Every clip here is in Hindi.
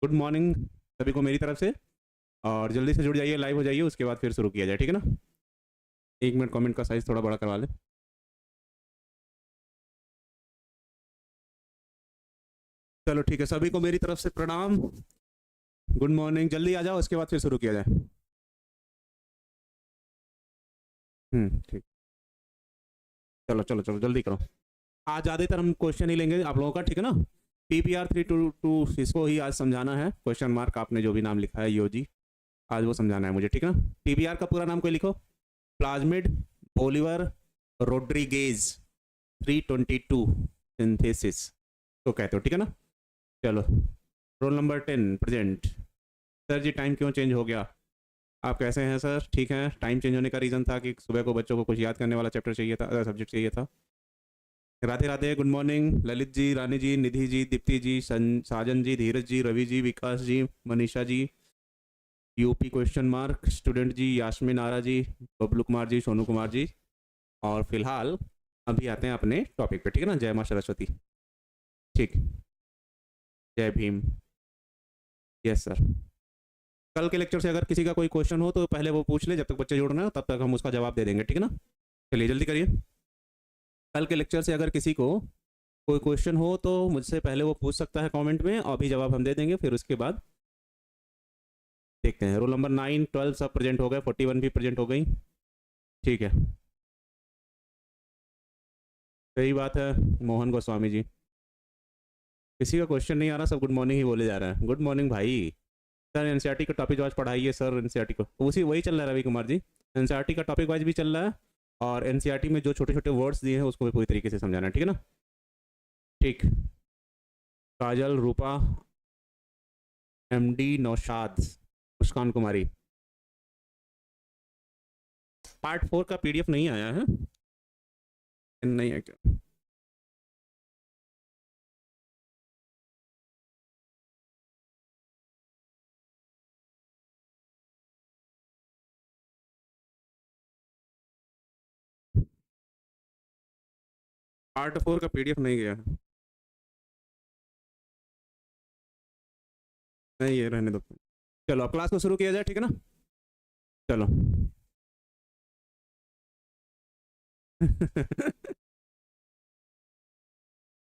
गुड मॉर्निंग सभी को मेरी तरफ से। और जल्दी से जुड़ जाइए, लाइव हो जाइए, उसके बाद फिर शुरू किया जाए, ठीक है ना। 1 मिनट कमेंट का साइज थोड़ा बड़ा करवा लें। चलो ठीक है, सभी को मेरी तरफ से प्रणाम। गुड मॉर्निंग, जल्दी आ जाओ, उसके बाद फिर शुरू किया जाए। ठीक। चलो चलो चलो जल्दी करो। आज ज़्यादातर हम क्वेश्चन ही लेंगे आप लोगों का, ठीक है ना। PPR 322 इसको ही आज समझाना है। क्वेश्चन मार्क आपने जो भी नाम लिखा है योजी, आज वो समझाना है मुझे, ठीक है ना। PPR का पूरा नाम कोई लिखो। प्लाज्मिड बोलिवर रोड्रिगेज 322 सिंथेसिस तो कहते हो, ठीक है ना। चलो, रोल नंबर 10 प्रेजेंट। सर जी टाइम क्यों चेंज हो गया? आप कैसे हैं सर? ठीक है। टाइम चेंज होने का रीज़न था कि सुबह को बच्चों को कुछ याद करने वाला चैप्टर चाहिए था, सब्जेक्ट चाहिए था। राधे राधे, गुड मॉर्निंग ललित जी, रानी जी, निधि जी, दीप्ति जी, साजन जी, धीरज जी, रवि जी, विकास जी, Manisha ji, UP question mark student जी, यास्मिन आरा जी, बबलू कुमार जी, सोनू कुमार जी। और फिलहाल अभी आते हैं अपने टॉपिक पे, ठीक है ना। जय माँ सरस्वती। ठीक। जय भीम। Yes sir. कल के लेक्चर से अगर किसी का कोई क्वेश्चन हो तो पहले वो पूछ ले, जब तक बच्चे जुड़ रहे हो तब तक हम उसका जवाब दे देंगे, ठीक है ना। चलिए जल्दी करिए। कल के लेक्चर से अगर किसी को कोई क्वेश्चन हो तो मुझसे पहले वो पूछ सकता है कमेंट में, और भी जवाब हम दे देंगे। फिर उसके बाद देखते हैं। रोल नंबर 9 12 सब प्रेजेंट हो गए, 41 भी प्रेजेंट हो गई, ठीक है। सही बात है मोहन गोस्वामी जी। किसी का क्वेश्चन नहीं आ रहा, सब गुड मॉर्निंग ही बोले जा रहे हैं। गुड मॉर्निंग भाई। सर एनसीईआरटी का टॉपिक वाइज पढ़ाइए सर। एनसीईआरटी को उसी वही चल रहा है रवि कुमार जी। एनसीईआरटी का टॉपिक वाइज भी चल रहा है, और एनसीईआरटी में जो छोटे छोटे वर्ड्स दिए हैं उसको भी पूरी तरीके से समझाना है, ठीक है ना। ठीक। काजल, रूपा, MD नौशाद, मुस्कान कुमारी। पार्ट 4 का PDF नहीं आया है? नहीं है क्या? पार्ट 4 का PDF नहीं गया है? नहीं, ये रहने दो। चलो अब क्लास को शुरू किया जाए, ठीक है ना। चलो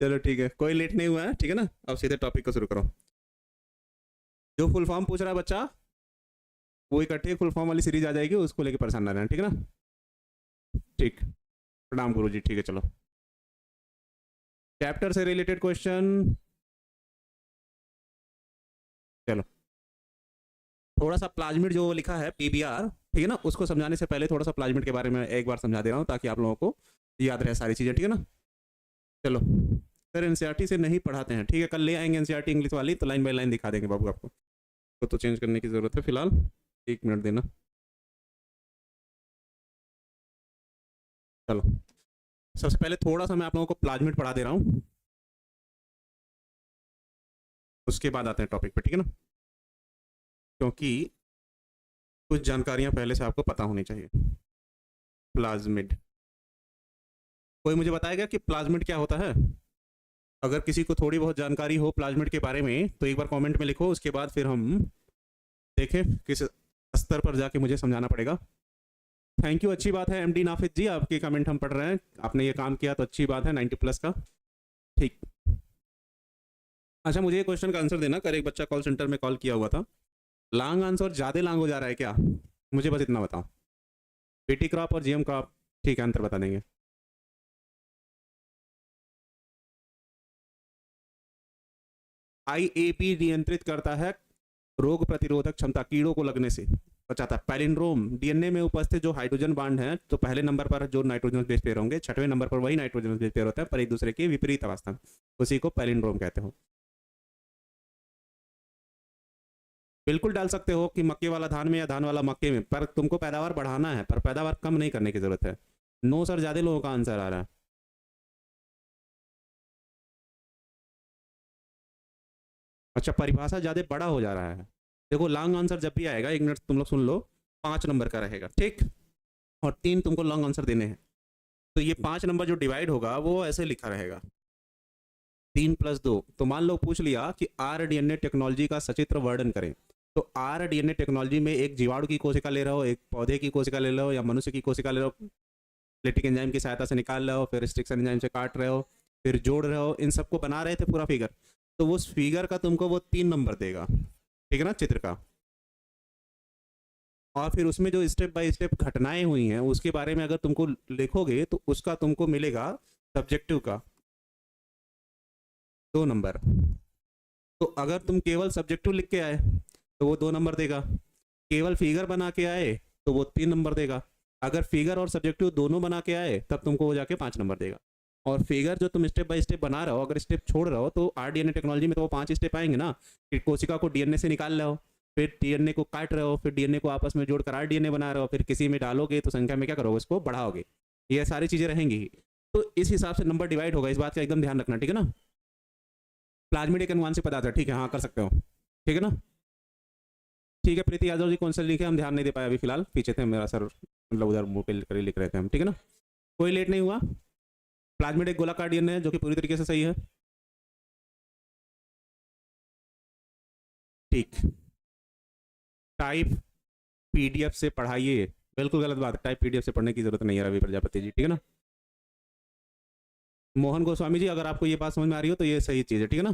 चलो ठीक है, कोई लेट नहीं हुआ है, ठीक है ना। अब सीधे टॉपिक को शुरू करो। जो फुल फॉर्म पूछ रहा है बच्चा, वो इकट्ठे फुल फॉर्म वाली सीरीज आ जाएगी, उसको लेके परेशान ना रहना, ठीक है ना। ठीक। प्रणाम गुरु जी, ठीक है। चलो चैप्टर से रिलेटेड क्वेश्चन। चलो थोड़ा सा प्लाज्मिड जो लिखा है PBR, ठीक है ना, उसको समझाने से पहले थोड़ा सा प्लाज्मिड के बारे में एक बार समझा दे रहा हूँ ताकि आप लोगों को याद रहे सारी चीज़ें, ठीक है ना। चलो सर एनसीईआरटी से नहीं पढ़ाते हैं, ठीक है। कल ले आएंगे एनसीईआरटी इंग्लिश वाली, तो लाइन बाय लाइन दिखा देंगे बाबू आपको। तो चेंज करने की ज़रूरत है फिलहाल। 1 मिनट देना। चलो सबसे पहले थोड़ा सा मैं आप लोगों को प्लाज्मिड पढ़ा दे रहा हूँ, उसके बाद आते हैं टॉपिक पे, ठीक है ना। क्योंकि कुछ जानकारियां पहले से आपको पता होनी चाहिए। प्लाज्मिड, कोई मुझे बताएगा कि प्लाज्मिड क्या होता है? अगर किसी को थोड़ी बहुत जानकारी हो प्लाज्मिड के बारे में तो एक बार कमेंट में लिखो, उसके बाद फिर हम देखें किस स्तर पर जाके मुझे समझाना पड़ेगा। थैंक यू, अच्छी बात है MD नाफिद जी, आपके कमेंट हम पढ़ रहे हैं। आपने ये काम किया तो अच्छी बात है, 90+ का। ठीक। अच्छा मुझे क्वेश्चन का आंसर देना। कल एक बच्चा कॉल सेंटर में कॉल किया हुआ था, लॉन्ग आंसर ज़्यादा लॉन्ग हो जा रहा है क्या? मुझे बस इतना बताओ। PT क्रॉप और GM क्रॉप, ठीक है, अंतर बता देंगे। IAP नियंत्रित करता है रोग प्रतिरोधक क्षमता, कीड़ों को लगने से बचाता है। पैलिंड्रोम, DNA में उपस्थित जो हाइड्रोजन बांड है, तो पहले नंबर पर जो नाइट्रोजन बेस पेयर होंगे, छठवें नंबर पर वही नाइट्रोजन बेस पेयर होता है पर एक दूसरे के विपरीत अवस्था में, उसी को पैलिंड्रोम कहते हो। बिल्कुल डाल सकते हो कि मक्के वाला धान में या धान वाला मक्के में, पर तुमको पैदावार बढ़ाना है, पर पैदावार कम नहीं करने की जरूरत है। नो सर, ज्यादा लोगों का आंसर आ रहा है। अच्छा, परिभाषा ज्यादा बड़ा हो जा रहा है। देखो लॉन्ग आंसर जब भी आएगा, 1 मिनट तुम लोग सुन लो, 5 नंबर का रहेगा, ठीक। और 3 तुमको लॉन्ग आंसर देने हैं, तो ये 5 नंबर जो डिवाइड होगा वो ऐसे लिखा रहेगा। 3+2, तो मान लो पूछ लिया कि आरडीएनए टेक्नोलॉजी का सचित्र वर्णन करें, तो आरडीएनए टेक्नोलॉजी में एक जीवाणु की कोशिका ले रहे हो, एक पौधे की कोशिका ले रहे हो, या मनुष्य की कोशिका ले रहे हो, लिटिक एंजाइम की सहायता से निकाल रहे हो, फिर रिस्ट्रिक्शन एंजाइम से काट रहे हो, फिर जोड़ रहे हो, इन सबको बना रहे थे पूरा फिगर, तो उस फिगर का तुमको वो 3 नंबर देगा, ठीक है ना, चित्र का। और फिर उसमें जो स्टेप बाय स्टेप घटनाएं हुई हैं उसके बारे में अगर तुमको लिखोगे तो उसका तुमको मिलेगा सब्जेक्टिव का 2 नंबर। तो अगर तुम केवल सब्जेक्टिव लिख के आए तो वो 2 नंबर देगा, केवल फिगर बना के आए तो वो 3 नंबर देगा, अगर फिगर और सब्जेक्टिव दोनों बना के आए तब तुमको वो जाके 5 नंबर देगा। और फिगर जो तुम स्टेप बाय स्टेप बना रहे हो, अगर स्टेप छोड़ रहे हो तो आरडीएनए टेक्नोलॉजी में तो वो 5 स्टेप आएंगे ना, कि कोशिका को डीएनए से निकाल रहे हो, फिर डीएनए को काट रहे हो, फिर डीएनए को आपस में जोड़कर आरडीएनए बना रहे हो, फिर किसी में डालोगे तो संख्या में क्या करोगे, उसको बढ़ाओगे, ये सारी चीजें रहेंगी ही। तो इस हिसाब से नंबर डिवाइड होगा, इस बात का एकदम ध्यान रखना, ठीक है ना। प्लाज्मिड एक अनुवांशिक पदार्थ है, ठीक है, हाँ कर सकते हो, ठीक है ना। ठीक है प्रीति यादव जी, कौन सा लिखे, हम ध्यान नहीं दे पाए अभी फिलहाल, पीछे थे मेरा सर, मतलब उधर मुंह पे लिख रहे थे हम, ठीक है ना, कोई लेट नहीं हुआ। प्लाज्मिड एक गोलाकार डीएनए है जो कि पूरी तरीके से सही है, ठीक। टाइप पीडीएफ से पढ़ाइए, बिल्कुल गलत बात है, टाइप पीडीएफ से पढ़ने की जरूरत नहीं है रवि प्रजापति जी, ठीक है ना। मोहन गोस्वामी जी, अगर आपको ये बात समझ में आ रही हो तो ये सही चीज़ है, ठीक है ना।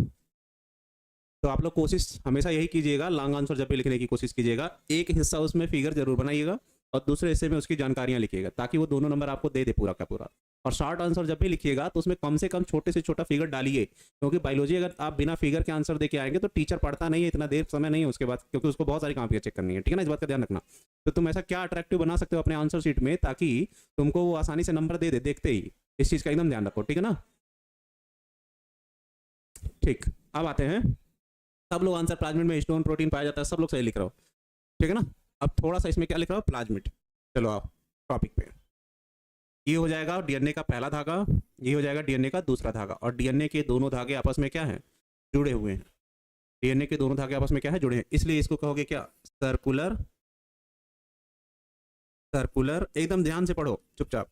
तो आप लोग कोशिश हमेशा यही कीजिएगा, लॉन्ग आंसर जब भी लिखने की कोशिश कीजिएगा, एक हिस्सा उसमें फिगर जरूर बनाइएगा और दूसरे हिस्से में उसकी जानकारियां लिखिएगा, ताकि वो दोनों नंबर आपको दे दे पूरा का पूरा। और शॉर्ट आंसर जब भी लिखिएगा तो उसमें कम से कम छोटे से छोटा फिगर डालिए, क्योंकि बायोलॉजी अगर आप बिना फिगर के आंसर दे के आएंगे तो टीचर पढ़ता नहीं है, इतना देर समय नहीं है उसके बाद, क्योंकि उसको बहुत सारी कॉपियां चेक करनी है, ठीक है ना, इस बात का ध्यान रखना। तो तुम ऐसा क्या अट्रैक्टिव बना सकते हो अपने आंसर शीट में ताकि तुमको वो आसानी से नंबर दे दे देखते ही, इस चीज़ का एकदम ध्यान रखो, ठीक है ना। ठीक, अब आते हैं, सब लोग आंसर प्लाज्मिड में स्टोन प्रोटीन पाया जाता है, सब लोग सही लिख रहे हो, ठीक है ना। अब थोड़ा सा इसमें क्या लिख रहा हो, प्लाज्मिड। चलो आप टॉपिक पे, ये हो जाएगा डीएनए का पहला धागा, ये हो जाएगा डीएनए का दूसरा धागा, और डीएनए के दोनों धागे आपस में क्या है, जुड़े हुए हैं। डीएनए के दोनों धागे आपस में क्या है, जुड़े हैं, इसलिए इसको कहोगे क्या, सर्कुलर, सर्कुलर, एकदम ध्यान से पढ़ो चुपचाप,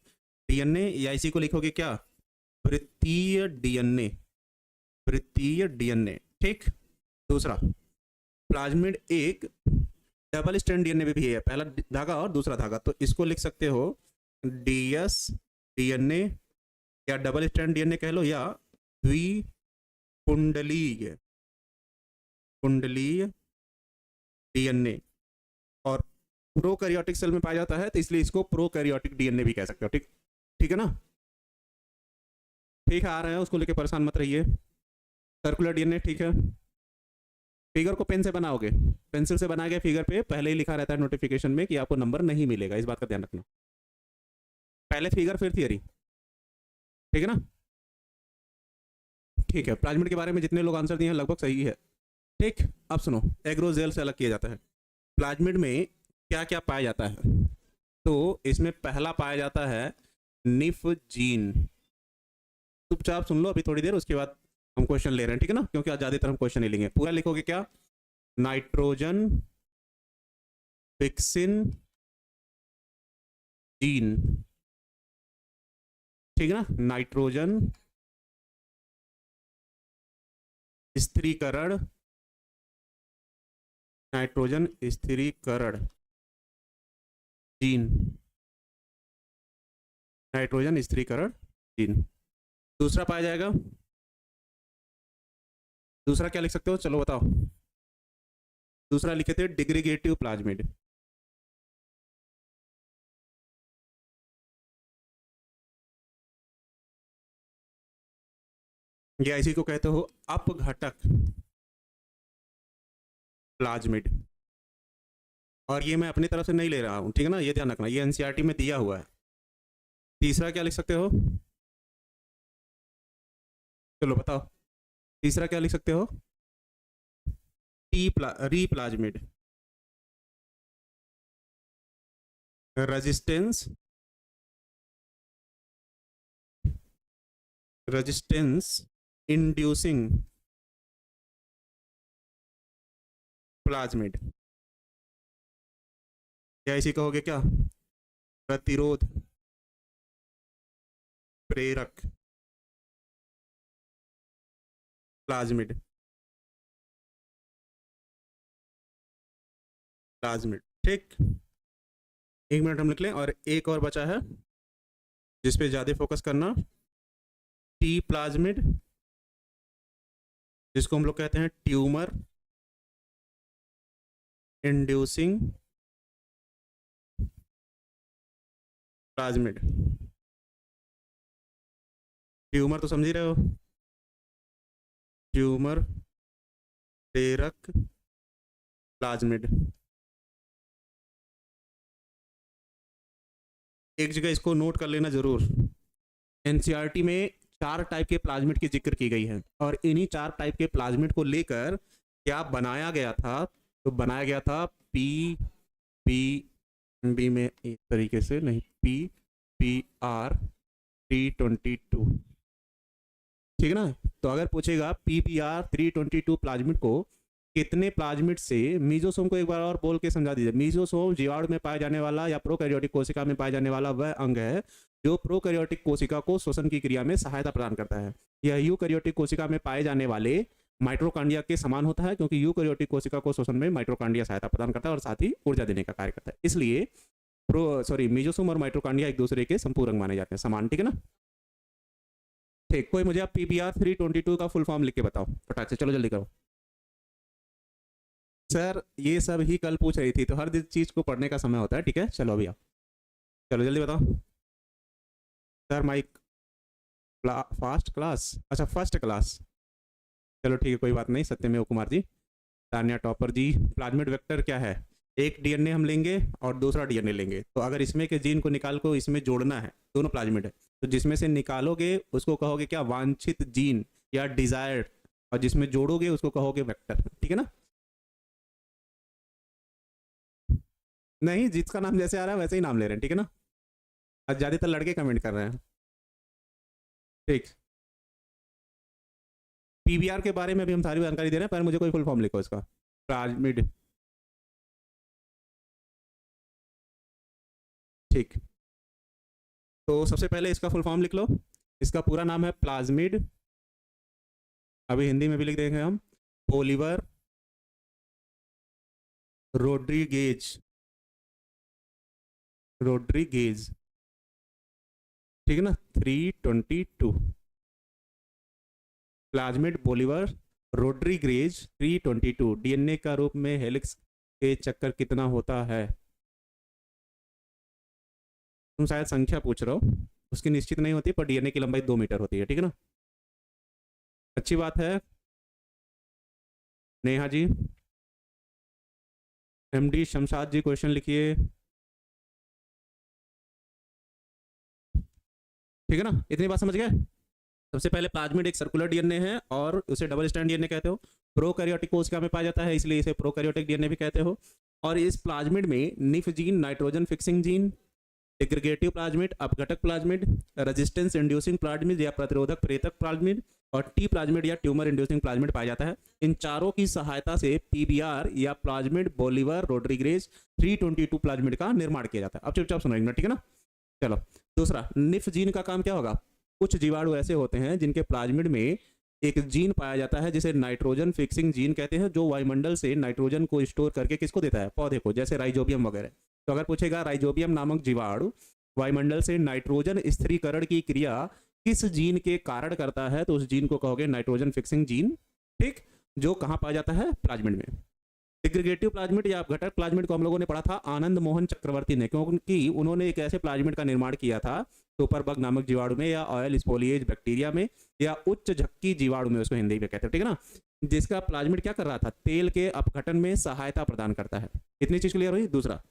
डीएनए, या इसी को लिखोगे क्या, वृत्तीय डीएनए, वृत्तीय डीएनए, ठीक। दूसरा, प्लाज्मिड एक डबल स्ट्रैंड डीएनए में भी है, पहला धागा और दूसरा धागा, तो इसको लिख सकते हो डीएस डीएनए, या डबल स्ट्रैंड डीएनए कह लो, या द्विकुंडलीय, कुंडलीय डीएनए। और प्रोकैरियोटिक सेल में पाया जाता है तो इसलिए इसको प्रोकैरियोटिक डीएनए भी कह सकते हो, ठीक, ठीक है ना। ठीक है, आ रहे हैं, उसको लेके परेशान मत रहिए। सर्कुलर डीएनए, ठीक है। फिगर को पेन से बनाओगे, पेंसिल से बनाए गए फिगर पे पहले ही लिखा रहता है नोटिफिकेशन में कि आपको नंबर नहीं मिलेगा, इस बात का ध्यान रखना, पहले फिगर फिर थियरी, ठीक है ना। ठीक है, प्लाज्मिड के बारे में जितने लोग आंसर दिए हैं लगभग सही है, ठीक। अब सुनो, एग्रोजेल से अलग किया जाता है, प्लाज्मिड में क्या क्या पाया जाता है, तो इसमें पहला पाया जाता है निफ जीन, चुपचाप सुन लो अभी थोड़ी देर, उसके बाद हम क्वेश्चन ले रहे हैं, ठीक है ना, क्योंकि आज ज़्यादातर हम क्वेश्चन ही लेंगे। पूरा लिखोगे क्या, नाइट्रोजन फिक्सिन जीन, ठीक है ना, नाइट्रोजन स्थिरीकरण, नाइट्रोजन स्थिरीकरण जीन, नाइट्रोजन स्थिरीकरण जीन। दूसरा पाया जाएगा, दूसरा क्या लिख सकते हो, चलो बताओ, दूसरा लिखे थे डिग्रीगेटिव प्लाज्मिड, या इसी को कहते हो अपघटक प्लाज्मिड। और ये मैं अपनी तरफ से नहीं ले रहा हूँ, ठीक है ना, ये ध्यान रखना, ये एनसीईआरटी में दिया हुआ है। तीसरा क्या लिख सकते हो, चलो बताओ, तीसरा क्या लिख सकते हो, री plasmid, resistance, resistance inducing plasmid, या इसी कहोगे क्या, प्रतिरोध प्रेरक प्लाज्मिड, प्लाज्मिड, ठीक। 1 मिनट हम लिख लें। और एक और बचा है जिस पे ज़्यादा फोकस करना, टी प्लाज्मिड, जिसको हम लोग कहते हैं ट्यूमर इंड्यूसिंग प्लाज्मिड। ट्यूमर तो समझ ही रहे हो, ट्यूमर प्रेरक प्लाज्मिड। एक जगह इसको नोट कर लेना जरूर, एनसीईआरटी में 4 टाइप के प्लाज्मिड की जिक्र की गई है, और इन्हीं 4 टाइप के प्लाज्मिड को लेकर क्या बनाया गया था, तो बनाया गया था बी में इस तरीके से नहीं, PPR 322, ठीक है ना। तो अगर पूछेगा PPR 322 प्लाज्मिड को कितने प्लाज्मिड से, मीजोसोम को एक बार और बोल के समझा दीजिए। मीजोसोम जीवाणु में पाया जाने वाला या प्रोकैरियोटिक कोशिका में पाया जाने वाला वह अंग है जो प्रोकैरियोटिक कोशिका को श्वसन की क्रिया में सहायता प्रदान करता है। यह यूकैरियोटिक कोशिका में पाए जाने वाले माइटोकॉन्ड्रिया के समान होता है, क्योंकि यूकैरियोटिक कोशिका को श्वसन में माइटोकॉन्ड्रिया सहायता प्रदान करता है और साथ ही ऊर्जा देने का कार्य करता है। इसलिए मीजोसोम और माइटोकॉन्ड्रिया एक दूसरे के संपूरक माने जाते हैं, समान, ठीक है ना। ठीक, कोई मुझे आप PPR 322 का फुल फॉर्म लिख के बताओ फटाक से, चलो जल्दी करो। सर ये सब ही कल पूछ रही थी, तो हर चीज को पढ़ने का समय होता है, ठीक है। चलो अभी आप चलो जल्दी बताओ। सर माइक फास्ट क्लास, अच्छा फर्स्ट क्लास, चलो ठीक है, कोई बात नहीं। सत्यमेव कुमार जी, तान्या टॉपर जी। प्लाज्मिड वेक्टर क्या है, एक डीएनए हम लेंगे और दूसरा डीएनए लेंगे, तो अगर इसमें के जीन को निकाल को इसमें जोड़ना है, दोनों प्लाज्मिड है, तो जिसमें से निकालोगे उसको कहोगे क्या, वांछित जीन या डिजायर्ड, और जिसमें जोड़ोगे उसको कहोगे वेक्टर, ठीक है ना। नहीं, जिसका नाम जैसे आ रहा है वैसे ही नाम ले रहे हैं, ठीक है ना। आज ज़्यादातर लड़के कमेंट कर रहे हैं, ठीक। PBR के बारे में भी हम सारी जानकारी दे रहे हैं, पर मुझे कोई फुल फॉर्म लिखो इसका, प्लाज्मिड, ठीक। तो सबसे पहले इसका फुल फॉर्म लिख लो। इसका पूरा नाम है प्लाज्मिड, अभी हिंदी में भी लिख देंगे हम, बोलिवर रोड्रीगेज, ठीक है ना, 322, प्लाज्मिड बोलिवर रोड्रीगेज 322। डीएनए का रूप में हेलिक्स के चक्कर कितना होता है, तुम शायद संख्या पूछ रहे हो, उसकी निश्चित नहीं होती, पर डीएनए की लंबाई 2 मीटर होती है, ठीक है ना। अच्छी बात है। नेहा जी, MD शमशाद जी क्वेश्चन लिखिए, ठीक है ना। इतनी बात समझ गए। सबसे पहले प्लाज्मिड एक सर्कुलर डीएनए है और उसे डबल स्ट्रैंड डीएनए कहते हो। प्रोकैरियोटिक कोशिका में पाया जाता है, इसलिए इसे प्रोकैरियोटिक डीएनए भी कहते हो। और इस प्लाज्मिड में nif gene, nitrogen fixing gene, aggregative plasmid, अपघटक प्लाज्मिड, रेजिस्टेंस इंड्यूसिंग प्लाज्मिड या प्रतिरोधक प्रेरक प्लाज्मिड, और टी प्लाज्मिड या ट्यूमर इंड्यूसिंग प्लाज्मिड पाया जाता है। इन चारों की सहायता से PBR या प्लाज्मिड बोलिवर रोड्रीगेज 322 प्लाज्मिड का निर्माण किया जाता है। अब चुपचाप सुनो एक मिनट, ठीक है ना। चलो दूसरा, निफ जीन का काम क्या होगा। कुछ जीवाणु ऐसे होते हैं जिनके प्लाज्मिड में एक जीन पाया जाता है जिसे नाइट्रोजन फिक्सिंग जीन कहते हैं, जो वायुमंडल से नाइट्रोजन को स्टोर करके किसको देता है, पौधे को, जैसे राइजोबियम वगैरह। तो अगर पूछेगा राइजोबियम नामक जीवाणु वायुमंडल से नाइट्रोजन स्थिरीकरण की क्रिया किस जीन के कारण करता है, तो उस जीन को कहोगे नाइट्रोजन फिक्सिंग जीन, ठीक, जो कहाँ पाया जाता है, प्लाज्मिड में। एग्रीगेटिव प्लाज्मिड या अपघटक प्लाज्मिड को हम लोगों ने पढ़ा था आनंद मोहन चक्रवर्ती ने, क्योंकि उन्होंने एक ऐसे प्लाज्मिड का निर्माण किया था सुपरबग नामक जीवाणु में, या ऑयल स्पोलिएज बैक्टीरिया में, या उच्च झक्की जीवाणु में, उसको हिंदी में कहते हैं, ठीक है ना, जिसका प्लाज्मिड क्या कर रहा था, तेल के अपघटन में सहायता प्रदान करता है। इतनी चीज क्लियर हुई। दूसरा,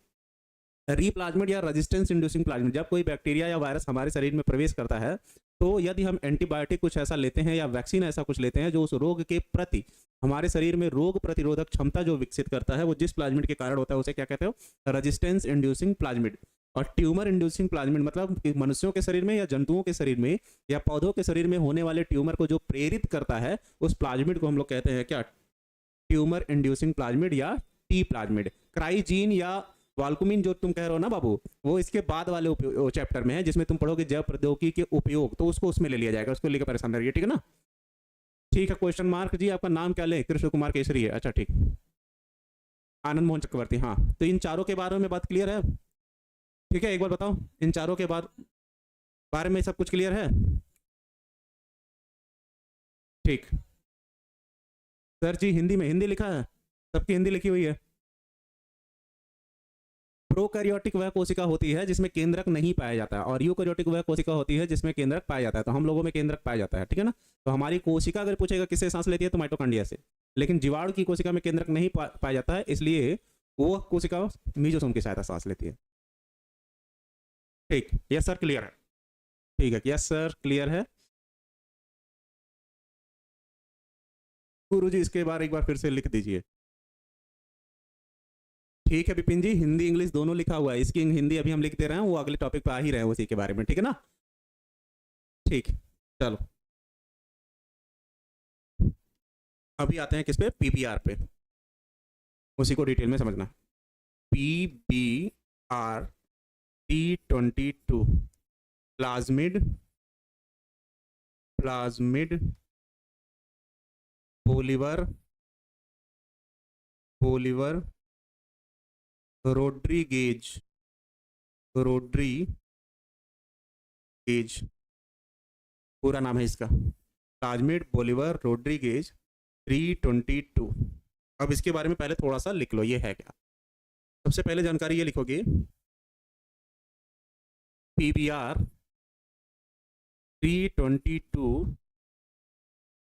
रीप्लाज्मिड या रेजिस्टेंस इंड्यूसिंग प्लाज्मिड, जब कोई बैक्टीरिया या वायरस हमारे शरीर में प्रवेश करता है, तो यदि हम एंटीबायोटिक कुछ ऐसा लेते हैं या वैक्सीन ऐसा कुछ लेते हैं जो उस रोग के प्रति हमारे शरीर में रोग प्रतिरोधक क्षमता जो विकसित करता है, वो जिस प्लाज्मिड के कारण होता है उसे क्या कहते हो, रेजिस्टेंस इंड्यूसिंग प्लाज्मिड। और ट्यूमर इंड्यूसिंग प्लाज्मिड मतलब मनुष्यों के शरीर में या जंतुओं के शरीर में या पौधों के शरीर में होने वाले ट्यूमर को जो प्रेरित करता है, उस प्लाज्मिड को हम लोग कहते हैं क्या, ट्यूमर इंड्यूसिंग प्लाज्मिड या टी प्लाज्मिड। क्राइजीन या वाल्कुमिन जो तुम कह रहे हो ना बाबू, वो इसके बाद वाले चैप्टर में है, जिसमें तुम पढ़ोगे जैव प्रौद्योगिकी के उपयोग, तो उसको उसमें ले लिया जाएगा, उसको लेकर परेशान रहिए, ठीक है ना। ठीक है, क्वेश्चन मार्क जी आपका नाम क्या ले? कृष्ण कुमार केसरी है, अच्छा ठीक। आनंद मोहन चक्रवर्ती, हाँ। तो इन चारों के बारे में बात क्लियर है? ठीक है, एक बार बताओ, इन चारों के बारे में सब कुछ क्लियर है? ठीक। सर जी हिंदी में, हिंदी लिखा है सबकी, हिंदी लिखी हुई है। प्रोकैरियोटिक वह कोशिका होती है जिसमें केंद्रक नहीं पाया जाता है, और यूकैरियोटिक वह कोशिका होती है जिसमें केंद्रक पाया जाता है। तो हम लोगों में केंद्रक पाया जाता है, ठीक है ना। तो हमारी कोशिका अगर पूछेगा किससे सांस लेती है तो माइटोकॉन्ड्रिया से, लेकिन जीवाणु की कोशिका में केंद्रक नहीं पाया जाता है, इसलिए वो कोशिका मीजोसोम की सहायता सांस लेती है। ठीक, यस सर क्लियर है? ठीक है, यस सर क्लियर है। गुरु जी इसके बारे एक बार फिर से लिख दीजिए। ठीक है विपिन जी, हिंदी इंग्लिश दोनों लिखा हुआ है, इसकी हिंदी अभी हम लिख दे रहे हैं, वो अगले टॉपिक पे आ ही रहे हैं उसी के बारे में, ठीक है ना। ठीक, चलो अभी आते हैं किस पे, पीपीआर पे, उसी को डिटेल में समझना। पीपीआर T22 प्लाज्मिड बोलीवर रोड्रीगेज पूरा नाम है इसका, प्लाज्मिड बोलीवर रोड्रीगेज 322। अब इसके बारे में पहले थोड़ा सा लिख लो, ये है क्या। सबसे पहले जानकारी ये लिखोगे, पीपीआर 322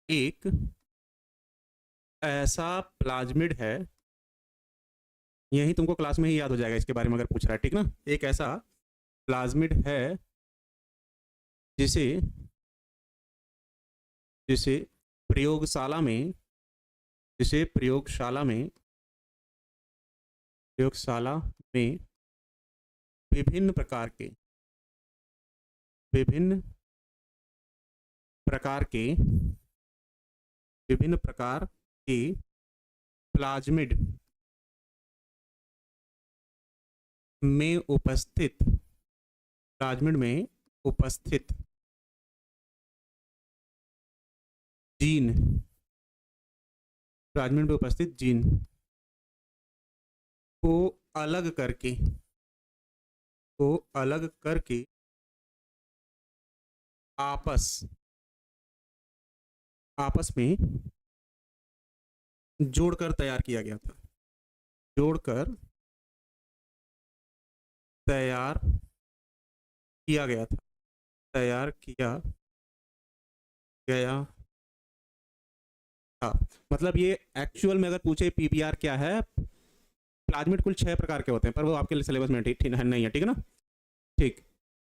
एक ऐसा प्लाज्मिड है, यही तुमको क्लास में ही याद हो जाएगा इसके बारे में अगर पूछ रहा है, ठीक ना। एक ऐसा प्लाज्मिड है जिसे प्रयोगशाला में विभिन्न प्रकार के प्लाज्मिड में उपस्थित जीन को अलग करके आपस में जोड़कर तैयार किया गया था, तैयार किया गया था। मतलब ये एक्चुअल में अगर पूछे पीपीआर क्या है, प्लाज्मिड कुल 6 प्रकार के होते हैं, पर वो आपके सिलेबस में नहीं है, ठीक है ना। ठीक,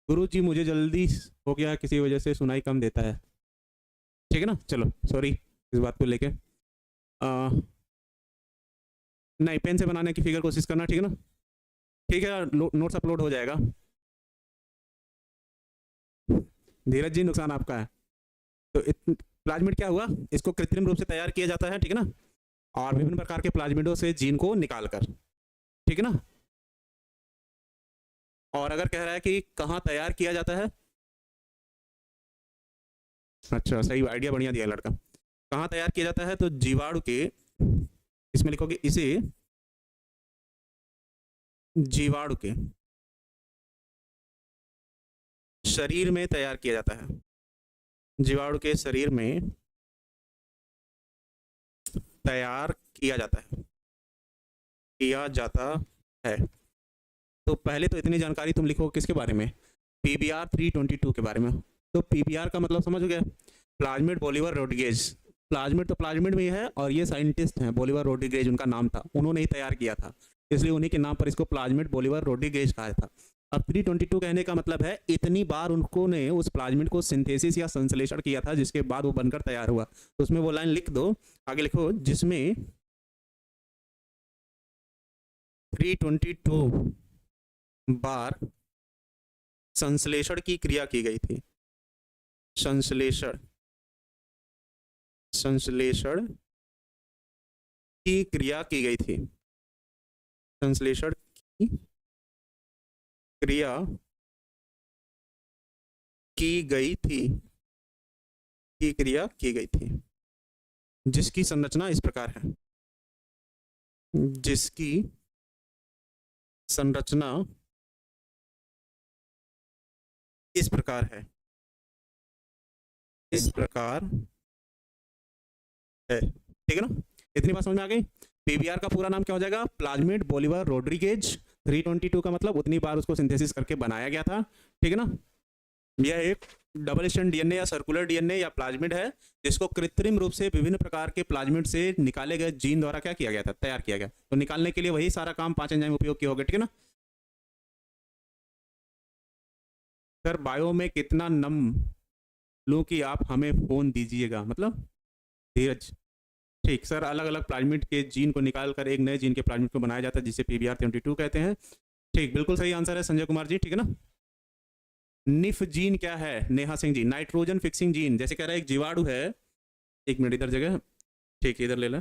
गुरु जी मुझे जल्दी हो गया, किसी वजह से सुनाई कम देता है, ठीक है ना। चलो सॉरी इस बात को लेके, नहीं पेन से बनाने की फिगर कोशिश करना, ठीक है ना। ठीक है, नोट्स अपलोड हो जाएगा। धीरज जी नुकसान आपका है। तो प्लाज्मिड क्या हुआ, इसको कृत्रिम रूप से तैयार किया जाता है, ठीक है ना, और विभिन्न प्रकार के प्लाज्मिडों से जीन को निकालकर, ठीक है ना। और अगर कह रहा है कि कहाँ तैयार किया जाता है, अच्छा सही आइडिया बढ़िया दिया लड़का, कहाँ तैयार किया जाता है, तो जीवाणु के, इसमें लिखोगे इसे जीवाणु के शरीर में तैयार किया जाता है, जीवाणु के शरीर में तैयार किया जाता है। तो पहले तो इतनी जानकारी तुम लिखो किसके बारे में, पीबीआर 322 के बारे में। तो पीबीआर का मतलब समझ गए, प्लाज्मिड बोलीवर रोड्रिगेज। प्लाज्मिड तो प्लाज्मिड में ही है, और ये साइंटिस्ट हैं बोलीवर रोड्रिगेज उनका नाम था, उन्होंने ही तैयार किया था, इसलिए उन्हीं के नाम पर इसको प्लाज्मिड बोलीवर रोड्रिगेज कहा था। अब 322 कहने का मतलब है इतनी बार उनको ने उस प्लाज्मिड को सिंथेसिस या संश्लेषण किया था, जिसके बाद वो बनकर तैयार हुआ। तो उसमें वो लाइन लिख दो, आगे लिखो, जिसमें 322 बार संश्लेषण की क्रिया की गई थी, संश्लेषण की क्रिया की गई थी, संश्लेषण की क्रिया की गई थी, जिसकी संरचना इस प्रकार है, जिसकी संरचना इस प्रकार है, इस प्रकार है, ठीक है ना। इतनी बात समझ में आ गई। पीबीआर का पूरा नाम क्या हो जाएगा, प्लाज्मिड बोलिवर रोड्रिगेज 322 का मतलब उतनी बार उसको सिंथेसिस करके बनाया गया था, ठीक है ना। यह एक डबल स्टैंड डीएनए या सर्कुलर डीएनए या प्लाज्मिड है, जिसको कृत्रिम रूप से विभिन्न प्रकार के प्लाज्मिड से निकाले गए जीन द्वारा क्या किया गया था, तैयार किया गया। तो निकालने के लिए वही सारा काम 5 एंजाइम उपयोग किए होंगे, ठीक है ना। सर बायो में कितना नम लूं कि आप हमें फोन दीजिएगा, मतलब धीरज। ठीक सर, अलग अलग प्लाज्मिड के जीन को निकाल कर एक नए जीन के प्लाज्मिड को बनाया जाता है, जिसे पीबीआर 22 कहते हैं। ठीक, बिल्कुल सही आंसर है संजय कुमार जी, ठीक है ना। निफ जीन क्या है, Neha Singh ji, nitrogen fixing gene. जैसे कह रहा है एक जीवाणु है, एक मिनट इधर जगह, ठीक है इधर ले ला।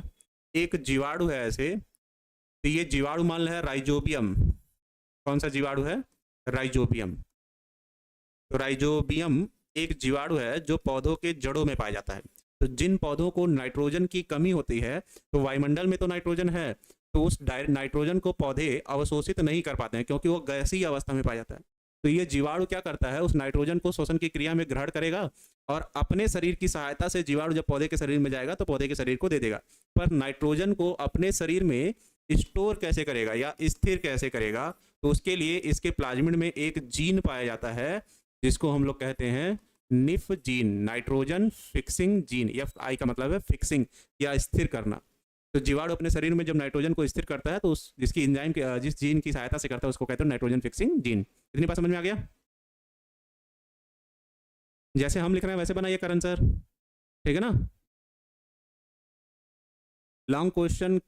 एक जीवाणु है ऐसे, तो ये जीवाणु मान ले है राइजोबियम। कौन सा जीवाणु है, राइजोबियम। तो राइजोबियम एक जीवाणु है जो पौधों के जड़ों में पाया जाता है। तो जिन पौधों को नाइट्रोजन की कमी होती है, तो वायुमंडल में तो नाइट्रोजन है, तो उस नाइट्रोजन को पौधे अवशोषित नहीं कर पाते हैं, क्योंकि वो गैसीय अवस्था में पाया जाता है। तो ये जीवाणु क्या करता है, उस नाइट्रोजन को श्वसन की क्रिया में ग्रहण करेगा और अपने शरीर की सहायता से जीवाणु जब पौधे के शरीर में जाएगा तो पौधे के शरीर को दे देगा। पर नाइट्रोजन को अपने शरीर में स्टोर कैसे करेगा या स्थिर कैसे करेगा, तो उसके लिए इसके प्लाज्मिड में एक जीन पाया जाता है, जिसको हम लोग कहते हैं nif gene, nitrogen fixing gene. F I का मतलब है फिक्सिंग या स्थिर करना। तो जीवाणु अपने शरीर में जब नाइट्रोजन को स्थिर करता है, तो उस जिसकी एंजाइम जिस जीन की सहायता से करता है, उसको कहते हैं नाइट्रोजन फिक्सिंग जीन। इतनी बात समझ में आ गया। जैसे हम लिख रहे हैं वैसे बनाइए करण सर, ठीक है ना। लॉन्ग क्वेश्चन